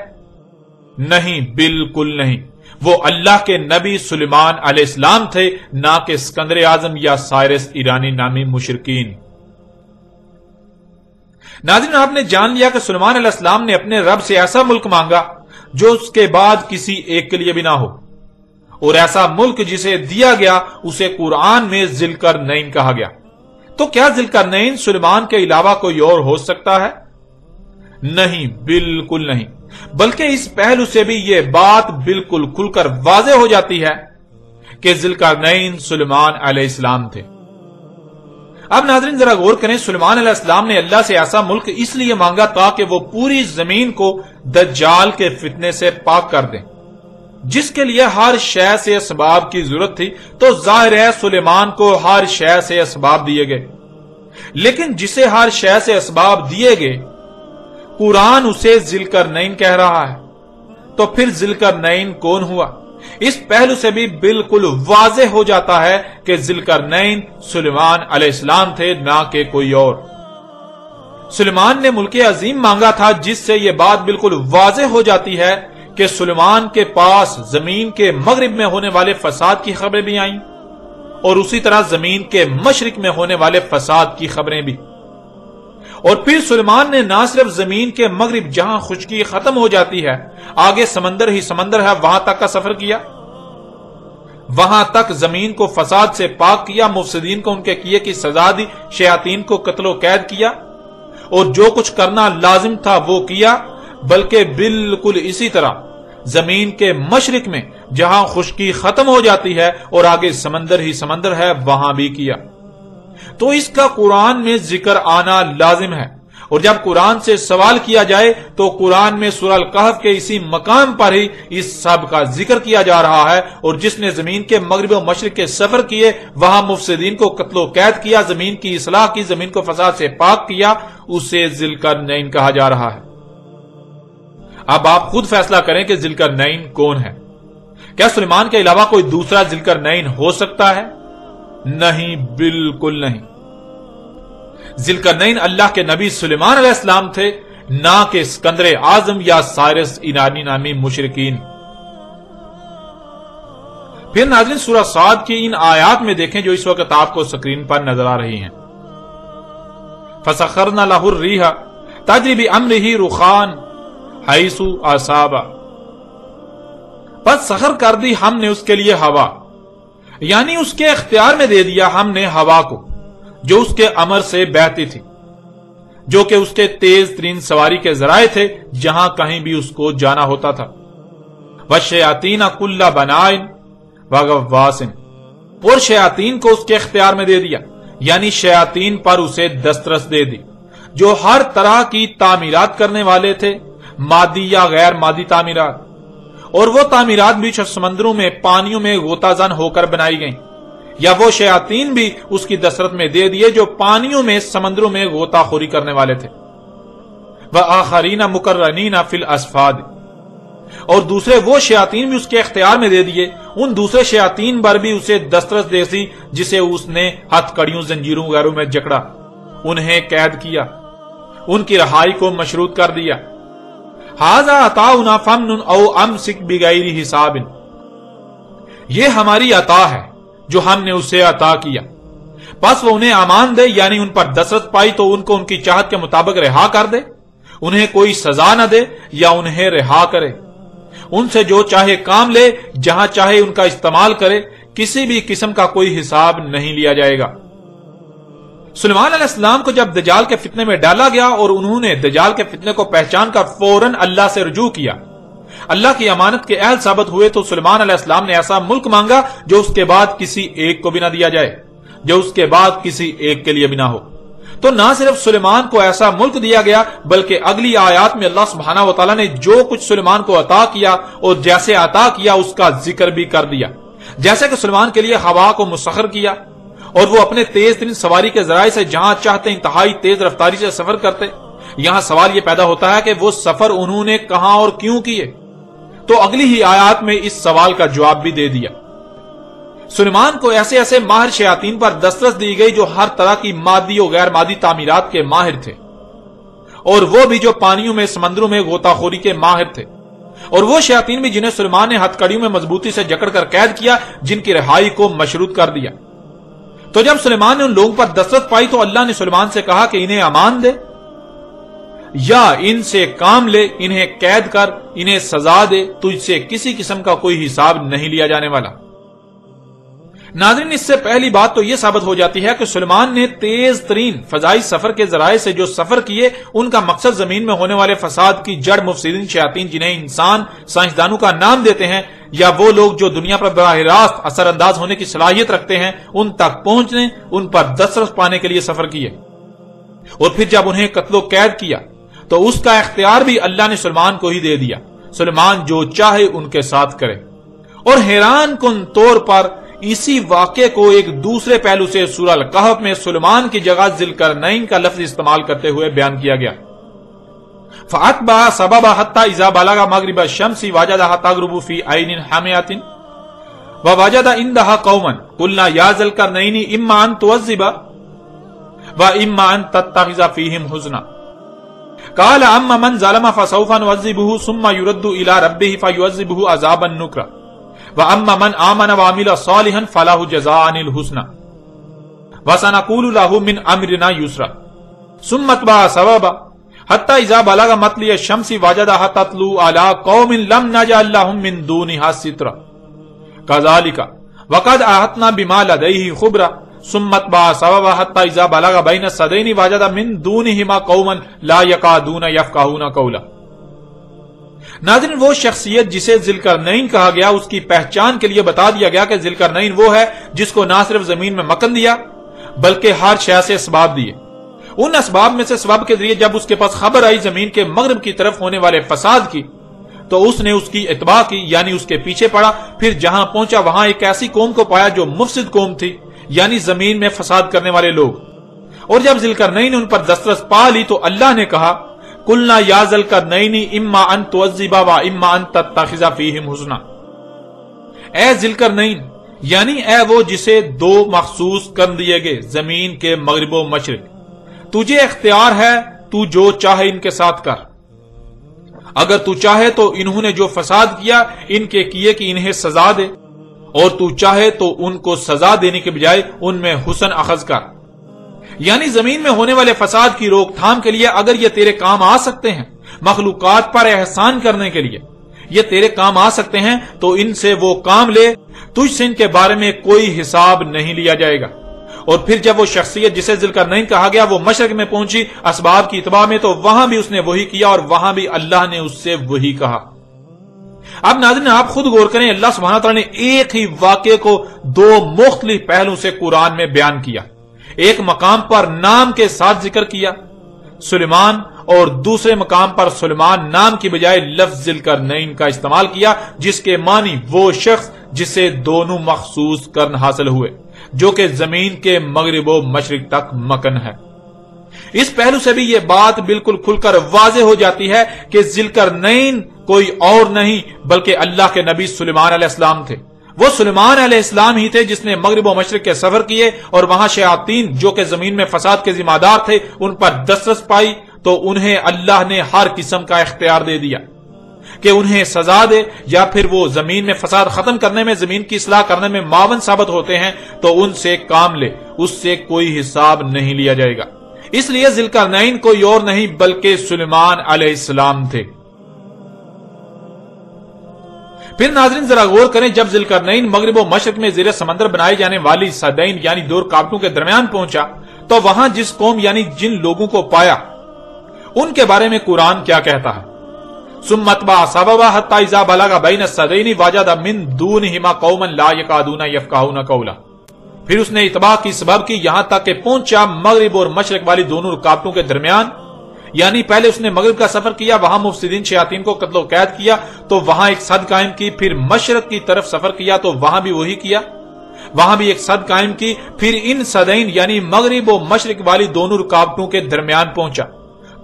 نہیں، بالکل نہیں۔ وہ اللہ کے نبی سلیمان علیہ السلام تھے، نہ کہ اسکندر اعظم یا سائرس ایرانی نامی مشرکین۔ ناظرین آپ نے جان لیا کہ سلیمان علیہ السلام نے اپنے رب سے ایسا ملک مانگا جو اس کے بعد کسی ایک کے لیے بھی نہ ہو، اور ایسا ملک جسے دیا گیا اسے قرآن میں ذوالقرنین کہا گیا۔ تو کیا ذوالقرنین سلیمان کے علاوہ کوئی اور ہو سکتا ہے؟ نہیں، بالکل نہیں۔ بلکہ اس پہلو سے بھی یہ بات بالکل کھل کر واضح ہو جاتی ہے کہ ذوالقرنین سلیمان علیہ السلام تھے۔ اب ناظرین ذرا غور کریں، سلیمان علیہ السلام نے اللہ سے ایسا ملک اس لیے مانگا تاکہ وہ پوری زمین کو دجال کے فتنے سے پاک کر دیں، جس کے لیے ہر شے سے اسباب کی ضرورت تھی۔ تو ظاہر ہے سلیمان کو ہر شے سے اسباب دیے گئے، لیکن جسے ہر شے سے اسباب دیے گئے قرآن اسے ذوالقرنین کہہ رہا ہے، تو پھر ذوالقرنین کون ہوا؟ اس پہلو سے بھی بالکل واضح ہو جاتا ہے کہ ذوالقرنین سلیمان علیہ السلام تھے، نہ کہ کوئی اور۔ سلیمان نے ملک عظیم مانگا تھا، جس سے یہ بات بالکل واضح ہو جاتی ہے کہ سلیمان کے پاس زمین کے مغرب میں ہونے والے فساد کی خبریں بھی آئیں اور اسی طرح زمین کے مشرق میں ہونے والے فساد کی خبریں بھی۔ اور پھر سلیمان نے نہ صرف زمین کے مغرب جہاں خشکی ختم ہو جاتی ہے، آگے سمندر ہی سمندر ہے، وہاں تک کا سفر کیا، وہاں تک زمین کو فساد سے پاک کیا، مفسدین کو ان کے کیے کی سزا دی، شیاطین کو قتل و قید کیا، اور جو کچھ کرنا لازم تھا وہ کیا۔ بلکہ بالکل اسی طرح زمین کے مشرق میں جہاں خشکی ختم ہو جاتی ہے اور آگے سمندر ہی سمندر ہے، وہاں بھی کیا۔ تو اس کا قرآن میں ذکر آنا لازم ہے، اور جب قرآن سے سوال کیا جائے تو قرآن میں سورہ الکہف کے اسی مقام پر ہی اس سب کا ذکر کیا جا رہا ہے، اور جس نے زمین کے مغرب و مشرق کے سفر کیے، وہاں مفسدین کو قتل و قید کیا، زمین کی اصلاح کی، زمین کو فساد سے پاک کیا، اسے ذی القرنین کہا جا رہا ہے۔ اب آپ خود فیصلہ کریں کہ ذی القرنین کون ہے؟ کیا سلیمان کے علاوہ کوئی دوسرا ذی القرنین ہو سکتا ہے؟ نہیں، بالکل نہیں۔ ذی القرنین اللہ کے نبی سلیمان علیہ السلام تھے، نہ کہ اسکندر اعظم یا سائرس ایرانی نامی مشرکین۔ پھر ناظرین سورہ صاد کی ان آیات میں دیکھیں جو اس وقت آپ کو سکرین پر نظر آ رہی ہیں۔ فَسَخَّرْنَا لَهُ الرِّيحَ تَجْرِي بِأَمْرِهِ رُخَاءً حَيْثُ أَصَابَ، بس سخر کر دی ہم نے اس کے لیے ہوا، یعنی اس کے اختیار میں دے دیا ہم نے ہوا کو، جو اس کے امر سے بہتی تھی، جو کہ اس کے تیز ترین سواری کے ذرائع تھے جہاں کہیں بھی اس کو جانا ہوتا تھا۔ وَالشَّيَاطِينَ كُلَّ بَنَاءٍ وَغَوَّاصٍ، اور شیاطین کو اس کے اختیار میں دے دیا، یعنی شیاطین پر اسے دسترس دے دی، جو ہر طرح کی تعمیرات کرنے والے تھے، مادی یا غیر مادی تعمیرات، اور وہ تعمیرات بھی سمندروں میں پانیوں میں غوطہ زن ہو کر بنائی گئیں، یا وہ شیاطین بھی اس کی دسترس میں دے دیے جو پانیوں میں سمندروں میں غوطہ خوری کرنے والے تھے۔ وَآخَرِينَ مُقَرَّنِينَ فِي الْأَصْفَادِ، اور دوسرے وہ شیاطین بھی اس کے اختیار میں دے دیے، ان دوسرے شیاطین پر بھی اسے دسترس دے دی جسے اس نے ہتھ کڑیوں زنجیروں وغیرہ میں جکڑا، انہیں قید کیا، ان کی رہائی کو مشروط کر دیا۔ هَذَا عَطَاؤُنَا فَامْنُنْ أَوْ أَمْسِكْ بِغَيْرِ حِسَابٍ، یہ ہماری عطا ہے جو ہم نے اسے عطا کیا، بس وہ انہیں امان دے، یعنی ان پر دسترس پائی تو ان کو ان کی چاہت کے مطابق رہا کر دے، انہیں کوئی سزا نہ دے یا انہیں رہا کرے، ان سے جو چاہے کام لے، جہاں چاہے ان کا استعمال کرے، کسی بھی قسم کا کوئی حساب نہیں لیا جائے گا۔ سلیمان علیہ السلام کو جب دجال کے فتنے میں ڈالا گیا اور انہوں نے دجال کے فتنے کو پہچان کر فوراً اللہ سے رجوع کیا، اللہ کی امانت کے اہل ثابت ہوئے، تو سلیمان علیہ السلام نے ایسا ملک مانگا جو اس کے بعد کسی ایک کو بھی نہ دیا جائے، جو اس کے بعد کسی ایک کے لیے بھی نہ ہو۔ تو نہ صرف سلیمان کو ایسا ملک دیا گیا، بلکہ اگلی آیات میں اللہ سبحانہ و تعالیٰ نے جو کچھ سلیمان کو عطا کیا اور جیسے عطا کیا اس کا ذکر بھی کر دیا، جیسے کہ سلیمان کے لیے ہوا کو مسخر کیا، اور وہ اپنے تیز ترین سواری کے ذرائع سے جہاں چاہتے انتہائی تیز رفتاری سے سفر کرتے۔ یہاں سوال یہ پیدا ہوتا ہے کہ وہ سفر انہوں نے کہاں اور کیوں کیے؟ تو اگلی ہی آیات میں اس سوال کا جواب بھی دے دیا۔ سلیمان کو ایسے ایسے ماہر شیاطین پر دسترس دی گئی جو ہر طرح کی مادی اور غیر مادی تعمیرات کے ماہر تھے، اور وہ بھی جو پانیوں میں سمندروں میں غوطہ خوری کے ماہر تھے، اور وہ شیاطین بھی جنہیں سلیمان نے ہتھ کڑیوں میں مضبوطی سے جکڑ کر قید کیا، جن کی رہائی کو مشروط کر دیا۔ تو جب سلیمان نے ان لوگوں پر دسترس پائی تو اللہ نے سلیمان سے کہا کہ انہیں امان دے یا ان سے کام لے، انہیں قید کر، انہیں سزا دے، تجھ سے کسی قسم کا کوئی حساب نہیں لیا جانے والا۔ ناظرین، اس سے پہلی بات تو یہ ثابت ہو جاتی ہے کہ سلیمان نے تیز ترین فضائی سفر کے ذرائع سے جو سفر کیے، ان کا مقصد زمین میں ہونے والے فساد کی جڑ مفسدین شیاطین، جنہیں انسان سائنسدانوں کا نام دیتے ہیں، یا وہ لوگ جو دنیا پر براہ راست اثر انداز ہونے کی صلاحیت رکھتے ہیں، ان تک پہنچنے، ان پر دسترس پانے کے لیے سفر کیے۔ اور پھر جب انہیں قتل و قید کیا تو اس کا اختیار بھی اللہ نے سلیمان کو ہی دے دیا، سلیمان جو چاہے ان کے ساتھ کرے۔ اور حیران کن طور پر اسی واقعے کو ایک دوسرے پہلو سے سورہ الکہف میں سلیمان کی جگہ ذی القرنین کا لفظ استعمال کرتے ہوئے بیان کیا گیا۔ فَأَتْبَعَ سَبَبًا حَتَّى إِذَا بَلَغَ مَغْرِبَ الشَّمْسِ وَجَدَهَا تَغْرُبُ فِي عَيْنٍ حَامِئَةٍ وَوَجَدَ عِندَهَا قَوْمًا قُلْنَا يَا ذَا الْقَرْنَيْنِ إِمَّا أَن تُعَذِّبَ وَإِمَّا أَن تَتَّخِذَ فِيهِمْ حُسْنًا قَالَ أَمَّا مَنْ ظَلَمَ فَسَوْفَ نُعَذِّبُهُ ثُمَّ يُرَدُّ إِلَى رَبِّهِ فَيُعَذِّبُهُ عَذَابًا نُكْرًا وَأَمَّا مَنْ آمَنَ وَعَمِلَ صَالِحًا فَلَهُ جَزَاءً الْحُسْنَى وَسَنَقُولُ لَهُ مِنْ أَمْرِنَا يُسْرًا ثُمَّ اتْبَعَ سَبَبًا حَتَّى إِذَا بَلَغَ مَطْلِعَ الشَّمْسِ وَجَدَهَا تَطْلُعُ عَلَى قَوْمٍ لَمْ نَجْعَل لَّهُم مِّن دُونِهَا سِتْرًا كَذَلِكَ وَقَدْ أَحَطْنَا بِمَا لَدَيْهِ خُبْرًا ثُمَّ اتْبَعَ سَبَبًا حَتَّى إِذَا بَلَغَ بَيْنَ السَّدَيْنِ وَجَدَ مِن دُونِهِمَا قَوْمًا لَا يَكَادُونَ يَفْقَهُونَ قَوْلًا۔ ناظرین، وہ شخصیت جسے ذی القرنین کہا گیا، اس کی پہچان کے لیے بتا دیا گیا کہ ذی القرنین وہ ہے جس کو نہ صرف زمین میں مکن دیا بلکہ ہر شے سے اسباب دیے، ان اسباب میں سے سبب کے ذریعے جب اس کے پاس خبر آئی زمین کے مغرب کی طرف ہونے والے فساد کی تو اس نے اس کی اتباع کی، یعنی اس کے پیچھے پڑا۔ پھر جہاں پہنچا وہاں ایک ایسی قوم کو پایا جو مفسد قوم تھی، یعنی زمین میں فساد کرنے والے لوگ۔ اور جب ذوالقرنین نے ان پر دسترس پا لی تو اللہ نے کہا قلنا یا ذوالقرنین اما ان تعذب و اما ان تتخذ فیہم حسنا، اے ذوالقرنین یعنی اے وہ جسے دو مخصوص کر دیے گئے زمین کے مغرب و مشرق، تجھے اختیار ہے تو جو چاہے ان کے ساتھ کر، اگر تو چاہے تو انہوں نے جو فساد کیا ان کے کیے کہ انہیں سزا دے، اور تو چاہے تو ان کو سزا دینے کے بجائے ان میں حسن اخذ کر، یعنی زمین میں ہونے والے فساد کی روک تھام کے لیے اگر یہ تیرے کام آ سکتے ہیں، مخلوقات پر احسان کرنے کے لیے یہ تیرے کام آ سکتے ہیں تو ان سے وہ کام لے، تجھ سے ان کے بارے میں کوئی حساب نہیں لیا جائے گا۔ اور پھر جب وہ شخصیت جسے ذوالقرنین کہا گیا وہ مشرق میں پہنچی اسباب کی اتباع میں تو وہاں بھی اس نے وہی کیا اور وہاں بھی اللہ نے اس سے وہی کہا۔ اب ناظرین آپ خود غور کریں، اللہ سبحانہ تعالیٰ نے ایک ہی واقعے کو دو مختلف پہلوں سے قرآن میں بیان کیا۔ ایک مقام پر نام کے ساتھ ذکر کیا سلیمان، اور دوسرے مقام پر سلیمان نام کی بجائے لفظ ذوالقرنین کا استعمال کیا، جس کے معنی وہ شخص جسے دونوں مخصوص کرن حاصل ہوئے، جو کہ زمین کے مغرب و مشرق تک مکن ہے۔ اس پہلو سے بھی یہ بات بالکل کھل کر واضح ہو جاتی ہے کہ ذوالقرنین کوئی اور نہیں بلکہ اللہ کے نبی سلیمان علیہ السلام تھے۔ وہ سلیمان علیہ السلام ہی تھے جس نے مغرب و مشرق کے سفر کیے اور وہاں شیاطین جو کہ زمین میں فساد کے ذمہ دار تھے ان پر دسترس پائی، تو انہیں اللہ نے ہر قسم کا اختیار دے دیا کہ انہیں سزا دے، یا پھر وہ زمین میں فساد ختم کرنے میں، زمین کی اصلاح کرنے میں معاون ثابت ہوتے ہیں تو ان سے کام لے، اس سے کوئی حساب نہیں لیا جائے گا۔ اس لیے ذوالقرنین کوئی اور نہیں بلکہ سلیمان علیہ السلام تھے۔ پھر ناظرین ذرا غور کریں، جب ذوالقرنین مغرب و مشرق میں زیر سمندر بنائی جانے والی سدین یعنی دو رکاوٹوں کے درمیان پہنچا تو وہاں جس قوم یعنی جن لوگوں کو پایا ان کے بارے میں قرآن کیا کہتا ہے؟ ثم اتبع سببا حتى اذا بلغ بين السدين وجد من دونهما قوما لا يكادون يفقهون قولا، پھر اس نے اتباع کی سبب کی یہاں تک کہ پہنچا مغرب اور مشرق والی دونوں رکاوٹوں کے درمیان، یعنی پہلے اس نے مغرب کا سفر کیا، وہاں مفسدین شیاطین کو قتل و قید کیا تو وہاں ایک صد قائم کی، پھر مشرق کی طرف سفر کیا تو وہاں بھی وہی کیا، وہاں بھی ایک صد قائم کی، پھر ان صدین یعنی مغرب و مشرق والی دونوں رکاوٹوں کے درمیان پہنچا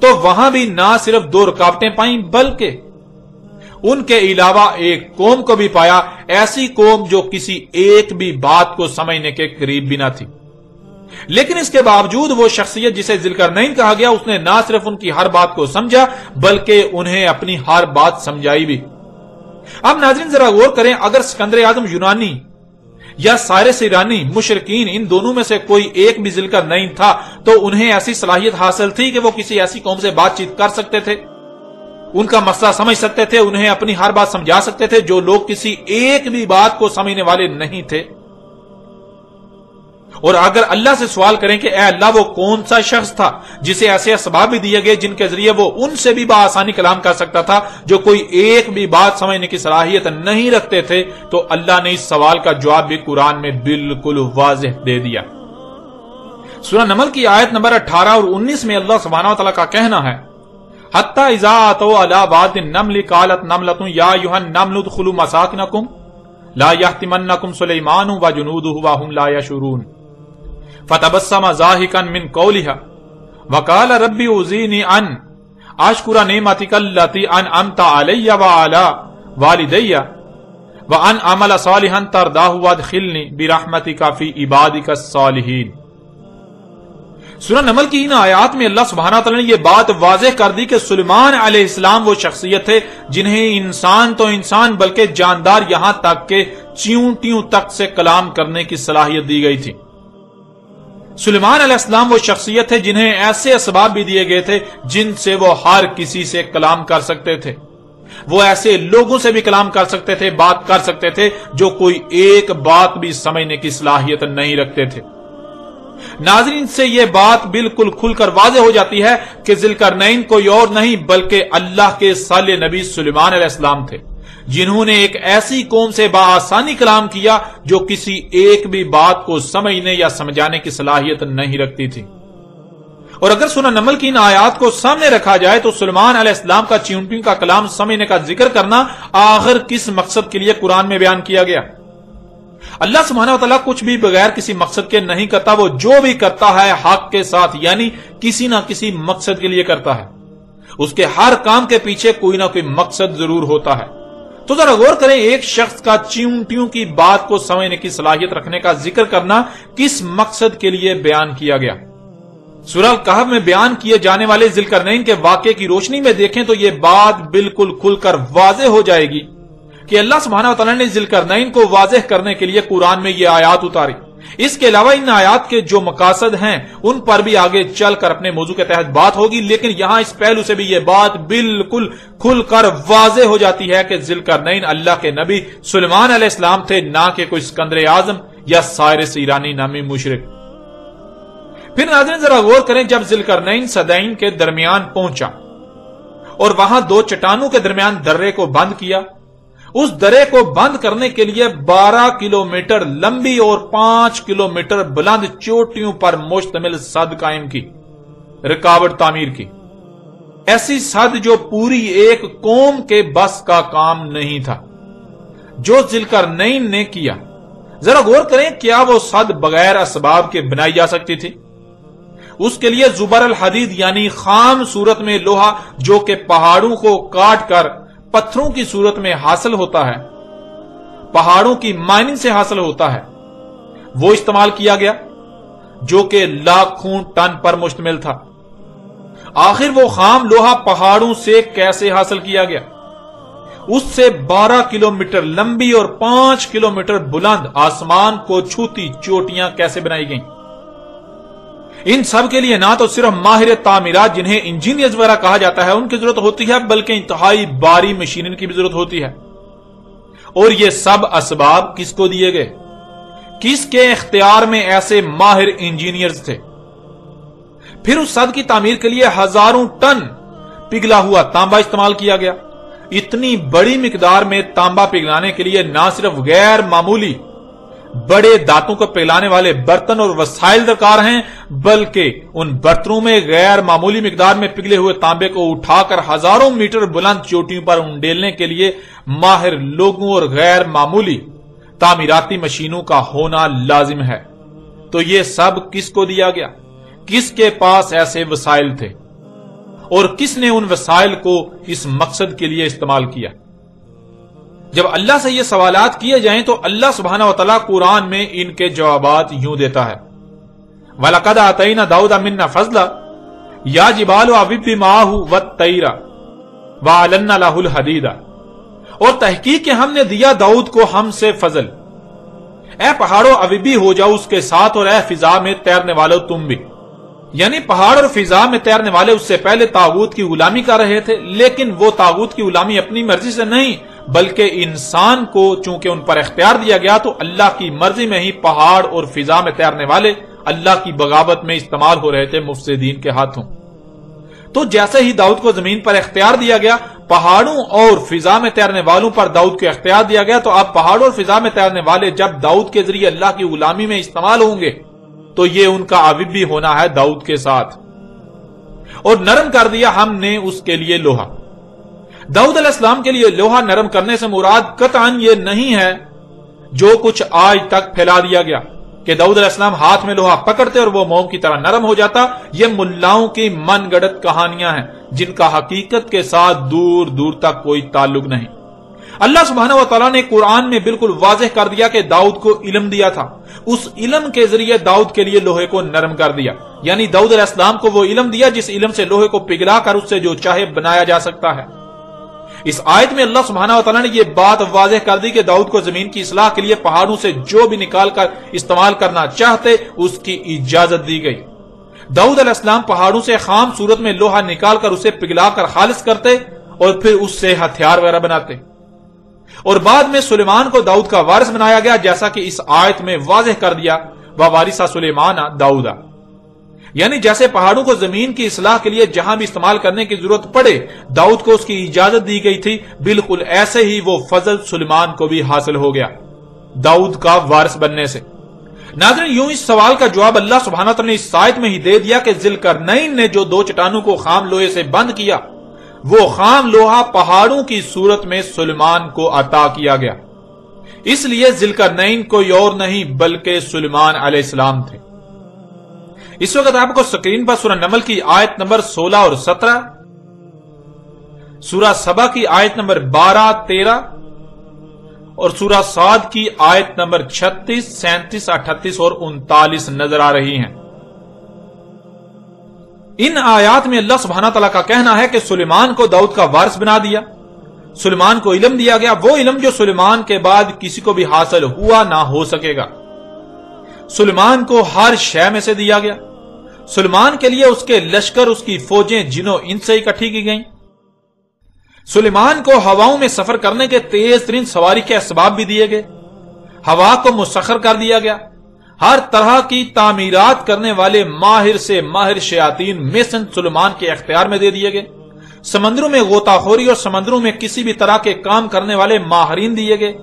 تو وہاں بھی نہ صرف دو رکاوٹیں پائیں بلکہ ان کے علاوہ ایک قوم کو بھی پایا، ایسی قوم جو کسی ایک بھی بات کو سمجھنے کے قریب بھی نہ تھی۔ لیکن اس کے باوجود وہ شخصیت جسے ذوالقرنین کہا گیا اس نے نہ صرف ان کی ہر بات کو سمجھا بلکہ انہیں اپنی ہر بات سمجھائی بھی۔ اب ناظرین ذرا غور کریں، اگر سکندر اعظم یونانی یا سائرس ایرانی مشرکین ان دونوں میں سے کوئی ایک بھی ذوالقرنین تھا تو انہیں ایسی صلاحیت حاصل تھی کہ وہ کسی ایسی قوم سے بات چیت کر سکتے تھے، ان کا مسئلہ سمجھ سکتے تھے، انہیں اپنی ہر بات سمجھا سکتے تھے، جو لوگ کسی ایک بھی بات کو سمجھنے والے نہیں تھے۔ اور اگر اللہ سے سوال کریں کہ اے اللہ وہ کون سا شخص تھا جسے ایسے اسباب بھی دیے گئے جن کے ذریعے وہ ان سے بھی بآسانی کلام کر سکتا تھا جو کوئی ایک بھی بات سمجھنے کی صلاحیت نہیں رکھتے تھے، تو اللہ نے اس سوال کا جواب بھی قرآن میں بالکل واضح دے دیا۔ سورہ نمل کی آیت نمبر 18 اور 19 میں اللہ سبحانہ وتعالی کا کہنا ہے حتی اذا اتوا علی واد النمل قالت نملۃ یا ایھا النمل ادخلوا مساکنکم لا یحطمنکم سلیمان وجنودہ وهم لا یشعرون فتبسم ضاحکا من قولها وقال رب اوزعنی ان اشکر نعمتک التی انعمت علی وعلی والدی وان اعمل صالحا ترضاه وادخلنی برحمتک فی عبادک الصالحین۔ سورہ نمل کی ان آیات میں اللہ سبحانہ تعالی نے یہ بات واضح کر دی کہ سلیمان علیہ السلام وہ شخصیت تھے جنہیں انسان تو انسان بلکہ جاندار یہاں تک کہ چیونٹیوں تک سے کلام کرنے کی صلاحیت دی گئی تھی۔ سلیمان علیہ السلام وہ شخصیت تھے جنہیں ایسے اسباب بھی دیے گئے تھے جن سے وہ ہر کسی سے کلام کر سکتے تھے، وہ ایسے لوگوں سے بھی کلام کر سکتے تھے، بات کر سکتے تھے جو کوئی ایک بات بھی سمجھنے کی صلاحیت نہیں رکھتے تھے۔ ناظرین سے یہ بات بالکل کھل کر واضح ہو جاتی ہے کہ ذوالقرنین کوئی اور نہیں بلکہ اللہ کے صالح نبی سلیمان علیہ السلام تھے، جنہوں نے ایک ایسی قوم سے بآسانی کلام کیا جو کسی ایک بھی بات کو سمجھنے یا سمجھانے کی صلاحیت نہیں رکھتی تھی۔ اور اگر سورہ نمل کی ان آیات کو سامنے رکھا جائے تو سلیمان علیہ السلام کا چیونٹیوں کا کلام سمجھنے کا ذکر کرنا آخر کس مقصد کے لیے قرآن میں بیان کیا گیا؟ اللہ سبحانہ و تعالیٰ کچھ بھی بغیر کسی مقصد کے نہیں کرتا، وہ جو بھی کرتا ہے حق کے ساتھ، یعنی کسی نہ کسی مقصد کے لیے کرتا ہے۔ اس کے ہر کام کے پیچھے کوئی نہ کوئی مقصد ضرور ہوتا ہے۔ تو ذرا غور کریں، ایک شخص کا چیونٹیوں کی بات کو سمجھنے کی صلاحیت رکھنے کا ذکر کرنا کس مقصد کے لیے بیان کیا گیا؟ سورہ الکہف میں بیان کیے جانے والے ذی القرنین کے واقعے کی روشنی میں دیکھیں تو یہ بات بالکل کھل کر واضح ہو جائے گی کہ اللہ سبحانہ وتعالی نے ذی القرنین کو واضح کرنے کے لیے قرآن میں یہ آیات اتاری۔ اس کے علاوہ ان آیات کے جو مقاصد ہیں ان پر بھی آگے چل کر اپنے موضوع کے تحت بات ہوگی، لیکن یہاں اس پہلو سے بھی یہ بات بالکل کھل کر واضح ہو جاتی ہے کہ ذی القرنین اللہ کے نبی سلیمان علیہ السلام تھے، نہ کہ کوئی اسکندر اعظم یا سائرس ایرانی نامی مشرک۔ پھر ناظرین ذرا غور کریں، جب ذی القرنین صدعین کے درمیان پہنچا اور وہاں دو چٹانوں کے درمیان درے کو بند کیا، اس درے کو بند کرنے کے لیے 12 کلومیٹر لمبی اور 5 کلومیٹر بلند چوٹیوں پر مشتمل سد قائم کی، رکاوٹ تعمیر کی، ایسی سد جو پوری ایک قوم کے بس کا کام نہیں تھا جو ذی القرنین نے کیا۔ ذرا غور کریں، کیا وہ سد بغیر اسباب کے بنائی جا سکتی تھی؟ اس کے لیے زبر الحدید یعنی خام صورت میں لوہا جو کہ پہاڑوں کو کاٹ کر پتھروں کی صورت میں حاصل ہوتا ہے، پہاڑوں کی مائننگ سے حاصل ہوتا ہے، وہ استعمال کیا گیا جو کہ لاکھوں ٹن پر مشتمل تھا۔ آخر وہ خام لوہا پہاڑوں سے کیسے حاصل کیا گیا؟ اس سے 12 کلومیٹر لمبی اور 5 کلومیٹر بلند آسمان کو چھوتی چوٹیاں کیسے بنائی گئیں؟ ان سب کے لیے نہ تو صرف ماہر تعمیرات جنہیں انجینئرز وغیرہ کہا جاتا ہے ان کی ضرورت ہوتی ہے، بلکہ انتہائی باری مشینری کی بھی ضرورت ہوتی ہے۔ اور یہ سب اسباب کس کو دیے گئے؟ کس کے اختیار میں ایسے ماہر انجینئرز تھے؟ پھر اس سد کی تعمیر کے لیے ہزاروں ٹن پگھلا ہوا تانبا استعمال کیا گیا۔ اتنی بڑی مقدار میں تانبا پگھلانے کے لیے نہ صرف غیر معمولی بڑے دانتوں کو پگھلانے والے برتن اور وسائل درکار ہیں، بلکہ ان برتنوں میں غیر معمولی مقدار میں پگھلے ہوئے تانبے کو اٹھا کر ہزاروں میٹر بلند چوٹیوں پر انڈیلنے کے لیے ماہر لوگوں اور غیر معمولی تعمیراتی مشینوں کا ہونا لازم ہے۔ تو یہ سب کس کو دیا گیا؟ کس کے پاس ایسے وسائل تھے اور کس نے ان وسائل کو اس مقصد کے لیے استعمال کیا؟ جب اللہ سے یہ سوالات کیے جائیں تو اللہ سبحانہ وتعالی قرآن میں ان کے جوابات یوں دیتا ہے، وَلَقَدْ آتَيْنَا دَاوُدَ مِنَّا فَضْلًا يَا جِبَالُ أَوِّبِّ مَعَهُ وَالطَّيْرَ وَأَلَنَّا لَهُ الْحَدِيدَ، اور تحقیق کہ ہم نے دیا داؤد کو ہم سے فضل، اے پہاڑوں اویبی ہو جاؤ اس کے ساتھ، اور اے فضا میں تیرنے والو تم بھی۔ یعنی پہاڑ اور فضا میں تیرنے والے اس سے پہلے طاغوت کی غلامی کر رہے تھے، لیکن وہ طاغوت کی غلامی اپنی مرضی سے نہیں بلکہ انسان کو چونکہ ان پر اختیار دیا گیا تو اللہ کی مرضی میں ہی پہاڑ اور فضا میں تیرنے والے اللہ کی بغاوت میں استعمال ہو رہے تھے مفسدین کے ہاتھوں۔ تو جیسے ہی داؤد کو زمین پر اختیار دیا گیا، پہاڑوں اور فضا میں تیرنے والوں پر داؤد کو اختیار دیا گیا، تو اب پہاڑوں اور فضا میں تیرنے والے جب داؤد کے ذریعے اللہ کی غلامی میں استعمال ہوں گے تو یہ ان کا عوب بھی ہونا ہے داؤد کے ساتھ۔ اور نرم کر دیا ہم نے اس کے لیے لوہا۔ داؤد علیہ السلام کے لیے لوہا نرم کرنے سے مراد قطعاً یہ نہیں ہے جو کچھ آج تک پھیلا دیا گیا کہ داؤد علیہ السلام ہاتھ میں لوہا پکڑتے اور وہ موم کی طرح نرم ہو جاتا۔ یہ ملاؤں کی من گڑت کہانیاں ہیں جن کا حقیقت کے ساتھ دور دور تک کوئی تعلق نہیں۔ اللہ سبحانہ و تعالیٰ نے قرآن میں بالکل واضح کر دیا کہ داؤد کو علم دیا تھا، اس علم کے ذریعے داؤد کے لیے لوہے کو نرم کر دیا، یعنی داؤد علیہ السلام کو وہ علم دیا جس علم سے لوہے کو پگھلا کر اس سے جو چاہے بنایا جا سکتا ہے۔ اس آیت میں اللہ سبحانہ و تعالیٰ نے یہ بات واضح کر دی کہ داؤد کو زمین کی اصلاح کے لیے پہاڑوں سے جو بھی نکال کر استعمال کرنا چاہتے اس کی اجازت دی گئی۔ داؤد علیہ السلام پہاڑوں سے خام صورت میں لوہا نکال کر اسے پگھلا کر خالص کرتے اور پھر اس سے ہتھیار وغیرہ بناتے، اور بعد میں سلیمان کو داؤد کا وارث بنایا گیا، جیسا کہ اس آیت میں واضح کر دیا، وَوَارِثَ سُلَيْمَانَ دَاؤُدَ، یعنی جیسے پہاڑوں کو زمین کی اصلاح کے لیے جہاں بھی استعمال کرنے کی ضرورت پڑے داؤد کو اس کی اجازت دی گئی تھی، بالکل ایسے ہی وہ فضل سلیمان کو بھی حاصل ہو گیا داؤد کا وارث بننے سے۔ ناظرین، یوں اس سوال کا جواب اللہ سبحانہ تعالیٰ نے اس آیت میں ہی دے دیا کہ ذوالقرنین نے جو دو چٹانوں کو خام لوہے سے بند کیا، وہ خام لوہا پہاڑوں کی صورت میں سلیمان کو عطا کیا گیا. اس لیے ذوالقرنین کوئی اور نہیں بلکہ سلیمان علیہ السلام تھے. اس وقت آپ کو سکرین پر سورہ نمل کی آیت نمبر 16 اور 17، سورہ سبا کی آیت نمبر 12، 13 اور سورہ صاد کی آیت نمبر 36، 37، 38 اور 39 نظر آ رہی ہیں. ان آیات میں اللہ سبحانہ تعالیٰ کا کہنا ہے کہ سلیمان کو داؤد کا وارث بنا دیا، سلیمان کو علم دیا گیا، وہ علم جو سلیمان کے بعد کسی کو بھی حاصل ہوا نہ ہو سکے گا. سلیمان کو ہر شے میں سے دیا گیا. سلیمان کے لیے اس کے لشکر، اس کی فوجیں جنوں ان سے اکٹھی کی گئیں. سلیمان کو ہواؤں میں سفر کرنے کے تیز ترین سواری کے اسباب بھی دیے گئے. ہوا کو مسخر کر دیا گیا. ہر طرح کی تعمیرات کرنے والے ماہر سے ماہر شیاطین میسن سلیمان کے اختیار میں دے دیے گئے. سمندروں میں غوطہ خوری اور سمندروں میں کسی بھی طرح کے کام کرنے والے ماہرین دیے گئے.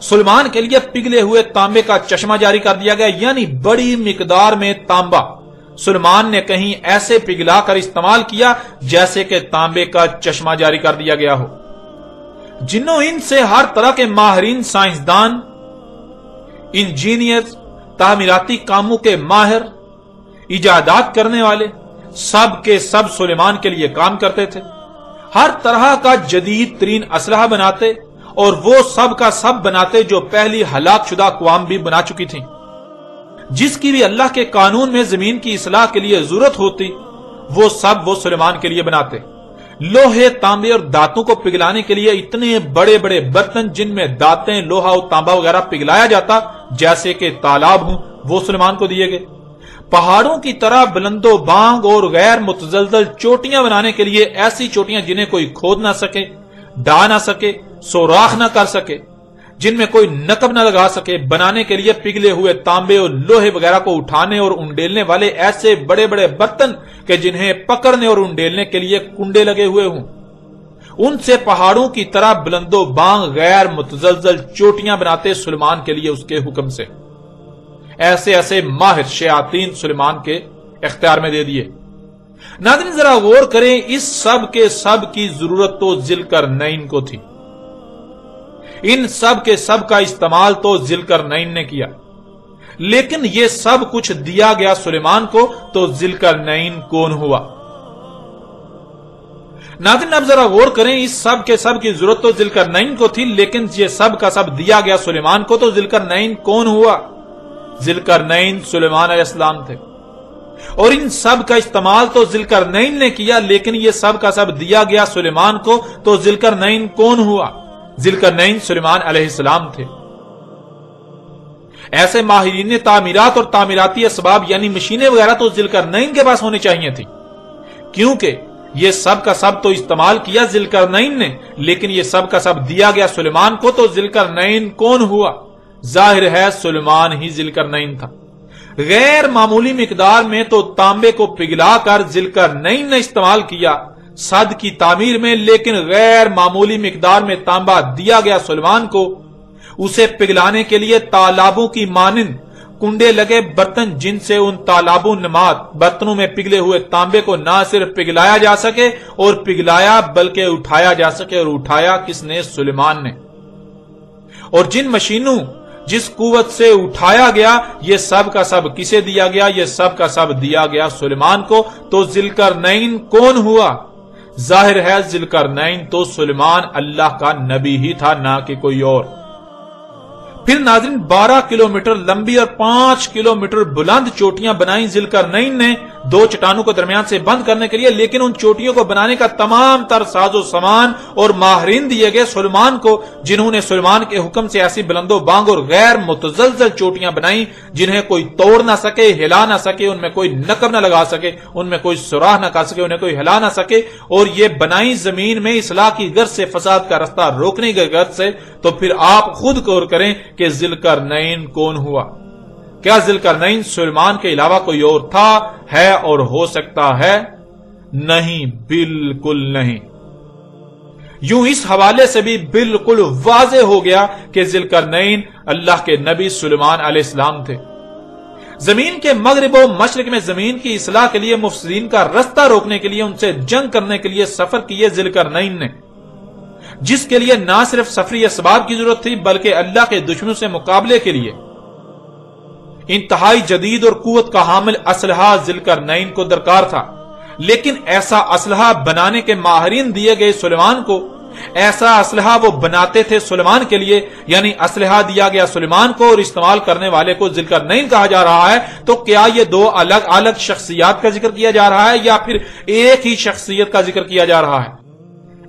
سلیمان کے لیے پگھلے ہوئے تانبے کا چشمہ جاری کر دیا گیا، یعنی بڑی مقدار میں تانبا سلیمان نے کہیں ایسے پگھلا کر استعمال کیا جیسے کہ تانبے کا چشمہ جاری کر دیا گیا ہو. جنوں ان سے ہر طرح کے ماہرین، سائنسدان، انجینئر، تعمیراتی کاموں کے ماہر، ایجادات کرنے والے، سب کے سب سلیمان کے لیے کام کرتے تھے. ہر طرح کا جدید ترین اسلحہ بناتے، اور وہ سب کا سب بناتے جو پہلی ہلاک شدہ اقوام بھی بنا چکی تھیں. جس کی بھی اللہ کے قانون میں زمین کی اصلاح کے لیے ضرورت ہوتی، وہ سب وہ سلیمان کے لیے بناتے. لوہے، تانبے اور دانتوں کو پگھلانے کے لیے اتنے بڑے بڑے برتن جن میں دانتیں، لوہا اور تانبا وغیرہ پگھلایا جاتا جیسے کہ تالاب ہوں، وہ سلیمان کو دیے گئے. پہاڑوں کی طرح بلند و بانگ اور غیر متزلزل چوٹیاں بنانے کے لیے ایسی چوٹیاں جنہیں کوئی کھود نہ سکے، ڈھا نہ سکے، سوراخ نہ کر سکے، جن میں کوئی نقب نہ لگا سکے، بنانے کے لیے پگھلے ہوئے تانبے اور لوہے وغیرہ کو اٹھانے اور انڈیلنے والے ایسے بڑے بڑے برتن کہ جنہیں پکڑنے اور انڈیلنے کے لیے کنڈے لگے ہوئے ہوں. ان سے پہاڑوں کی طرح بلند و بانگ غیر متزلزل چوٹیاں بناتے سلیمان کے لیے اس کے حکم سے. ایسے ایسے ماہر شیاطین سلیمان کے اختیار میں دے دیے. ناظرین ذرا غور کریں، اس سب کے سب کی ضرورت تو ذوالقرنین کو تھی. ان سب کے سب کا استعمال تو ذوالقرنین نے کیا، لیکن یہ سب کچھ دیا گیا سلیمان کو، تو ذوالقرنین کون ہوا؟ ناظرین اب ذرا غور کریں، اس سب کے سب کی ضرورت تو ذوالقرنین کو تھی، لیکن یہ سب کا سب دیا گیا سلیمان کو، تو ذوالقرنین کون ہوا؟ ذوالقرنین سلیمان علیہ السلام تھے. اور ان سب کا استعمال تو ذوالقرنین نے کیا، لیکن یہ سب کا سب دیا گیا سلیمان کو، تو ذوالقرنین کون ہوا؟ ذوالقرنین سلیمان علیہ السلام تھے. ایسے ماہرین تعمیرات اور تعمیراتی اسباب یعنی مشینیں وغیرہ تو ذوالقرنین کے پاس ہونی چاہیے تھی، کیونکہ یہ سب کا سب تو استعمال کیا ذوالقرنین نے، لیکن یہ سب کا سب دیا گیا سلیمان کو، تو ذوالقرنین کون ہوا؟ ظاہر ہے سلیمان ہی ذوالقرنین تھا. غیر معمولی مقدار میں تو تانبے کو پگھلا کر ذوالقرنین نے استعمال کیا صد کی تعمیر میں، لیکن غیر معمولی مقدار میں تانبا دیا گیا سلیمان کو. اسے پگھلانے کے لیے تالابوں کی مانند کنڈے لگے برتن، جن سے ان تالابوں نماد برتنوں میں پگھلے ہوئے تانبے کو نہ صرف پگھلایا جا سکے اور پگھلایا بلکہ اٹھایا جا سکے، اور اٹھایا کس نے؟ سلیمان نے. اور جن مشینوں، جس قوت سے اٹھایا گیا، یہ سب کا سب کسے دیا گیا؟ یہ سب کا سب دیا گیا سلیمان کو. تو ذوالقرنین کون ہوا؟ ظاہر ہے ذوالقرنین تو سلیمان اللہ کا نبی ہی تھا، نہ کہ کوئی اور. پھر ناظرین 12 کلومیٹر لمبی اور 5 کلومیٹر بلند چوٹیاں بنائیں ذوالقرنین نے دو چٹانوں کو درمیان سے بند کرنے کے لیے، لیکن ان چوٹیوں کو بنانے کا تمام تر ساز و سامان اور ماہرین دیے گئے سلیمان کو، جنہوں نے سلیمان کے حکم سے ایسی بلند و بانگ اور غیر متزلزل چوٹیاں بنائیں جنہیں کوئی توڑ نہ سکے، ہلا نہ سکے، ان میں کوئی نقب نہ لگا سکے، ان میں کوئی سوراخ نہ کر سکے، انہیں کوئی ہلا نہ سکے. اور یہ بنائیں زمین میں اصلاح کی غرض سے، فساد کا رستہ روکنے کی غرض سے. تو پھر آپ خود غور کریں کہ ذوالقرنین کون ہوا؟ کیا ذوالقرنین سلیمان کے علاوہ کوئی اور تھا، ہے اور ہو سکتا ہے؟ نہیں، بالکل نہیں. یوں اس حوالے سے بھی بالکل واضح ہو گیا کہ ذوالقرنین اللہ کے نبی سلیمان علیہ السلام تھے. زمین کے مغرب و مشرق میں زمین کی اصلاح کے لیے مفسدین کا رستہ روکنے کے لیے ان سے جنگ کرنے کے لیے سفر کیے ذوالقرنین نے، جس کے لیے نہ صرف سفری اسباب کی ضرورت تھی بلکہ اللہ کے دشمنوں سے مقابلے کے لیے انتہائی جدید اور قوت کا حامل اسلحہ ذوالقرنین کو درکار تھا۔ لیکن ایسا اسلحہ بنانے کے ماہرین دیے گئے سلیمان کو، ایسا اسلحہ وہ بناتے تھے سلیمان کے لیے، یعنی اسلحہ دیا گیا سلیمان کو اور استعمال کرنے والے کو ذوالقرنین کہا جا رہا ہے۔ تو کیا یہ دو الگ الگ شخصیات کا ذکر کیا جا رہا ہے یا پھر ایک ہی شخصیت کا ذکر کیا جا رہا ہے؟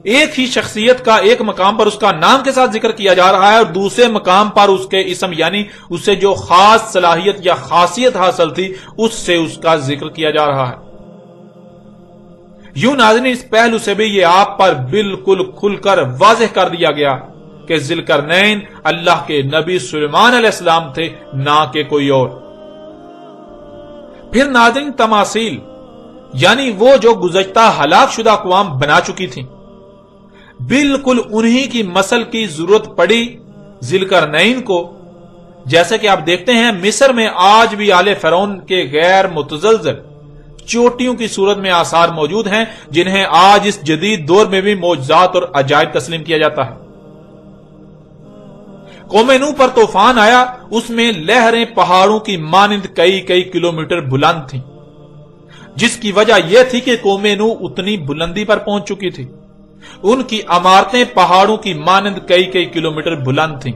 ایک ہی شخصیت کا ایک مقام پر اس کا نام کے ساتھ ذکر کیا جا رہا ہے اور دوسرے مقام پر اس کے اسم یعنی اسے جو خاص صلاحیت یا خاصیت حاصل تھی اس سے اس کا ذکر کیا جا رہا ہے۔ یوں ناظرین اس پہلو سے بھی یہ آپ پر بالکل کھل کر واضح کر دیا گیا کہ ذوالقرنین اللہ کے نبی سلیمان علیہ السلام تھے، نہ کہ کوئی اور۔ پھر ناظرین تماثیل یعنی وہ جو گزشتہ ہلاک شدہ اقوام بنا چکی تھیں، بالکل انہی کی مثل کی ضرورت پڑی ذوالقرنین کو۔ جیسے کہ آپ دیکھتے ہیں مصر میں آج بھی آل فرعون کے غیر متزلزل چوٹیوں کی صورت میں آثار موجود ہیں، جنہیں آج اس جدید دور میں بھی معجزات اور عجائب تسلیم کیا جاتا ہے۔ قوم نوح پر طوفان آیا، اس میں لہریں پہاڑوں کی مانند کئی کئی کلومیٹر بلند تھیں، جس کی وجہ یہ تھی کہ قوم نوح اتنی بلندی پر پہنچ چکی تھی۔ ان کی عمارتیں پہاڑوں کی مانند کئی کئی کلومیٹر بلند تھیں۔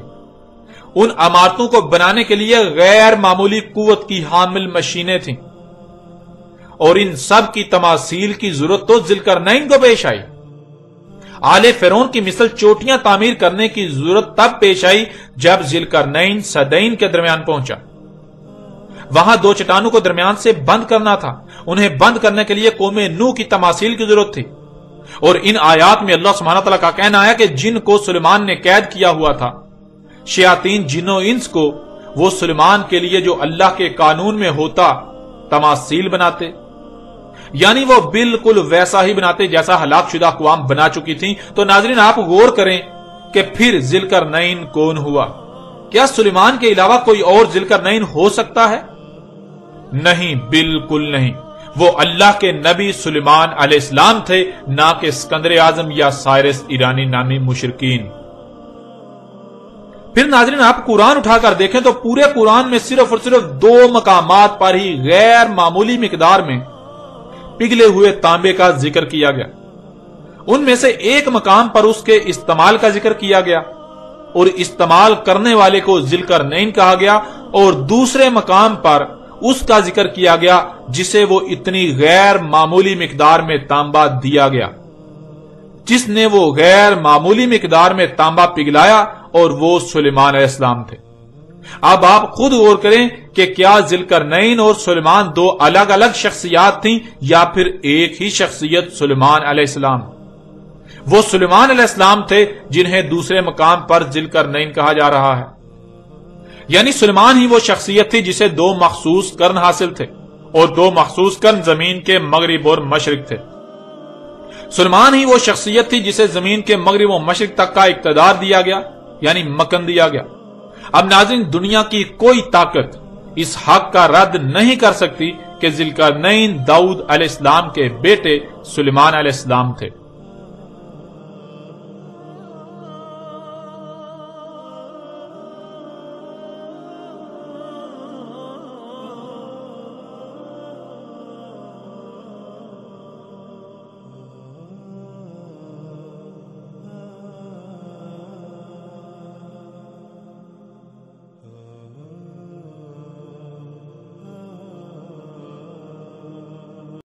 ان عمارتوں کو بنانے کے لیے غیر معمولی قوت کی حامل مشینیں تھیں، اور ان سب کی تماثیل کی ضرورت تو ذوالقرنین کو پیش آئی۔ آل فرعون کی مثل چوٹیاں تعمیر کرنے کی ضرورت تب پیش آئی جب ذوالقرنین صدین کے درمیان پہنچا۔ وہاں دو چٹانوں کو درمیان سے بند کرنا تھا، انہیں بند کرنے کے لیے قوم نوح کی تماثیل کی ضرورت تھی۔ اور ان آیات میں اللہ سبحانہ تعالیٰ کا کہنا ہے کہ جن کو سلیمان نے قید کیا ہوا تھا، شیاطین جن و انس کو، وہ سلیمان کے لیے جو اللہ کے قانون میں ہوتا تماثیل بناتے، یعنی وہ بالکل ویسا ہی بناتے جیسا ہلاک شدہ اقوام بنا چکی تھیں۔ تو ناظرین آپ غور کریں کہ پھر ذوالقرنین کون ہوا؟ کیا سلیمان کے علاوہ کوئی اور ذوالقرنین ہو سکتا ہے؟ نہیں، بالکل نہیں۔ وہ اللہ کے نبی سلیمان علیہ السلام تھے، نہ کہ اسکندر اعظم یا سائرس ایرانی نامی مشرکین۔ پھر ناظرین آپ قرآن اٹھا کر دیکھیں تو پورے قرآن میں صرف اور صرف دو مقامات پر ہی غیر معمولی مقدار میں پگھلے ہوئے تانبے کا ذکر کیا گیا۔ ان میں سے ایک مقام پر اس کے استعمال کا ذکر کیا گیا اور استعمال کرنے والے کو ذوالقرنین کہا گیا، اور دوسرے مقام پر اس کا ذکر کیا گیا جسے وہ اتنی غیر معمولی مقدار میں تانبا دیا گیا، جس نے وہ غیر معمولی مقدار میں تانبا پگھلایا، اور وہ سلیمان علیہ السلام تھے۔ اب آپ خود غور کریں کہ کیا ذوالقرنین اور سلیمان دو الگ الگ شخصیات تھیں یا پھر ایک ہی شخصیت سلیمان علیہ السلام؟ وہ سلیمان علیہ السلام تھے جنہیں دوسرے مقام پر ذوالقرنین کہا جا رہا ہے، یعنی سلیمان ہی وہ شخصیت تھی جسے دو مخصوص قرن حاصل تھے، اور دو مخصوص قرن زمین کے مغرب اور مشرق تھے۔ سلیمان ہی وہ شخصیت تھی جسے زمین کے مغرب و مشرق تک کا اقتدار دیا گیا، یعنی مکن دیا گیا۔ اب ناظرین دنیا کی کوئی طاقت اس حق کا رد نہیں کر سکتی کہ ذوالقرنین داؤد علیہ السلام کے بیٹے سلیمان علیہ السلام تھے۔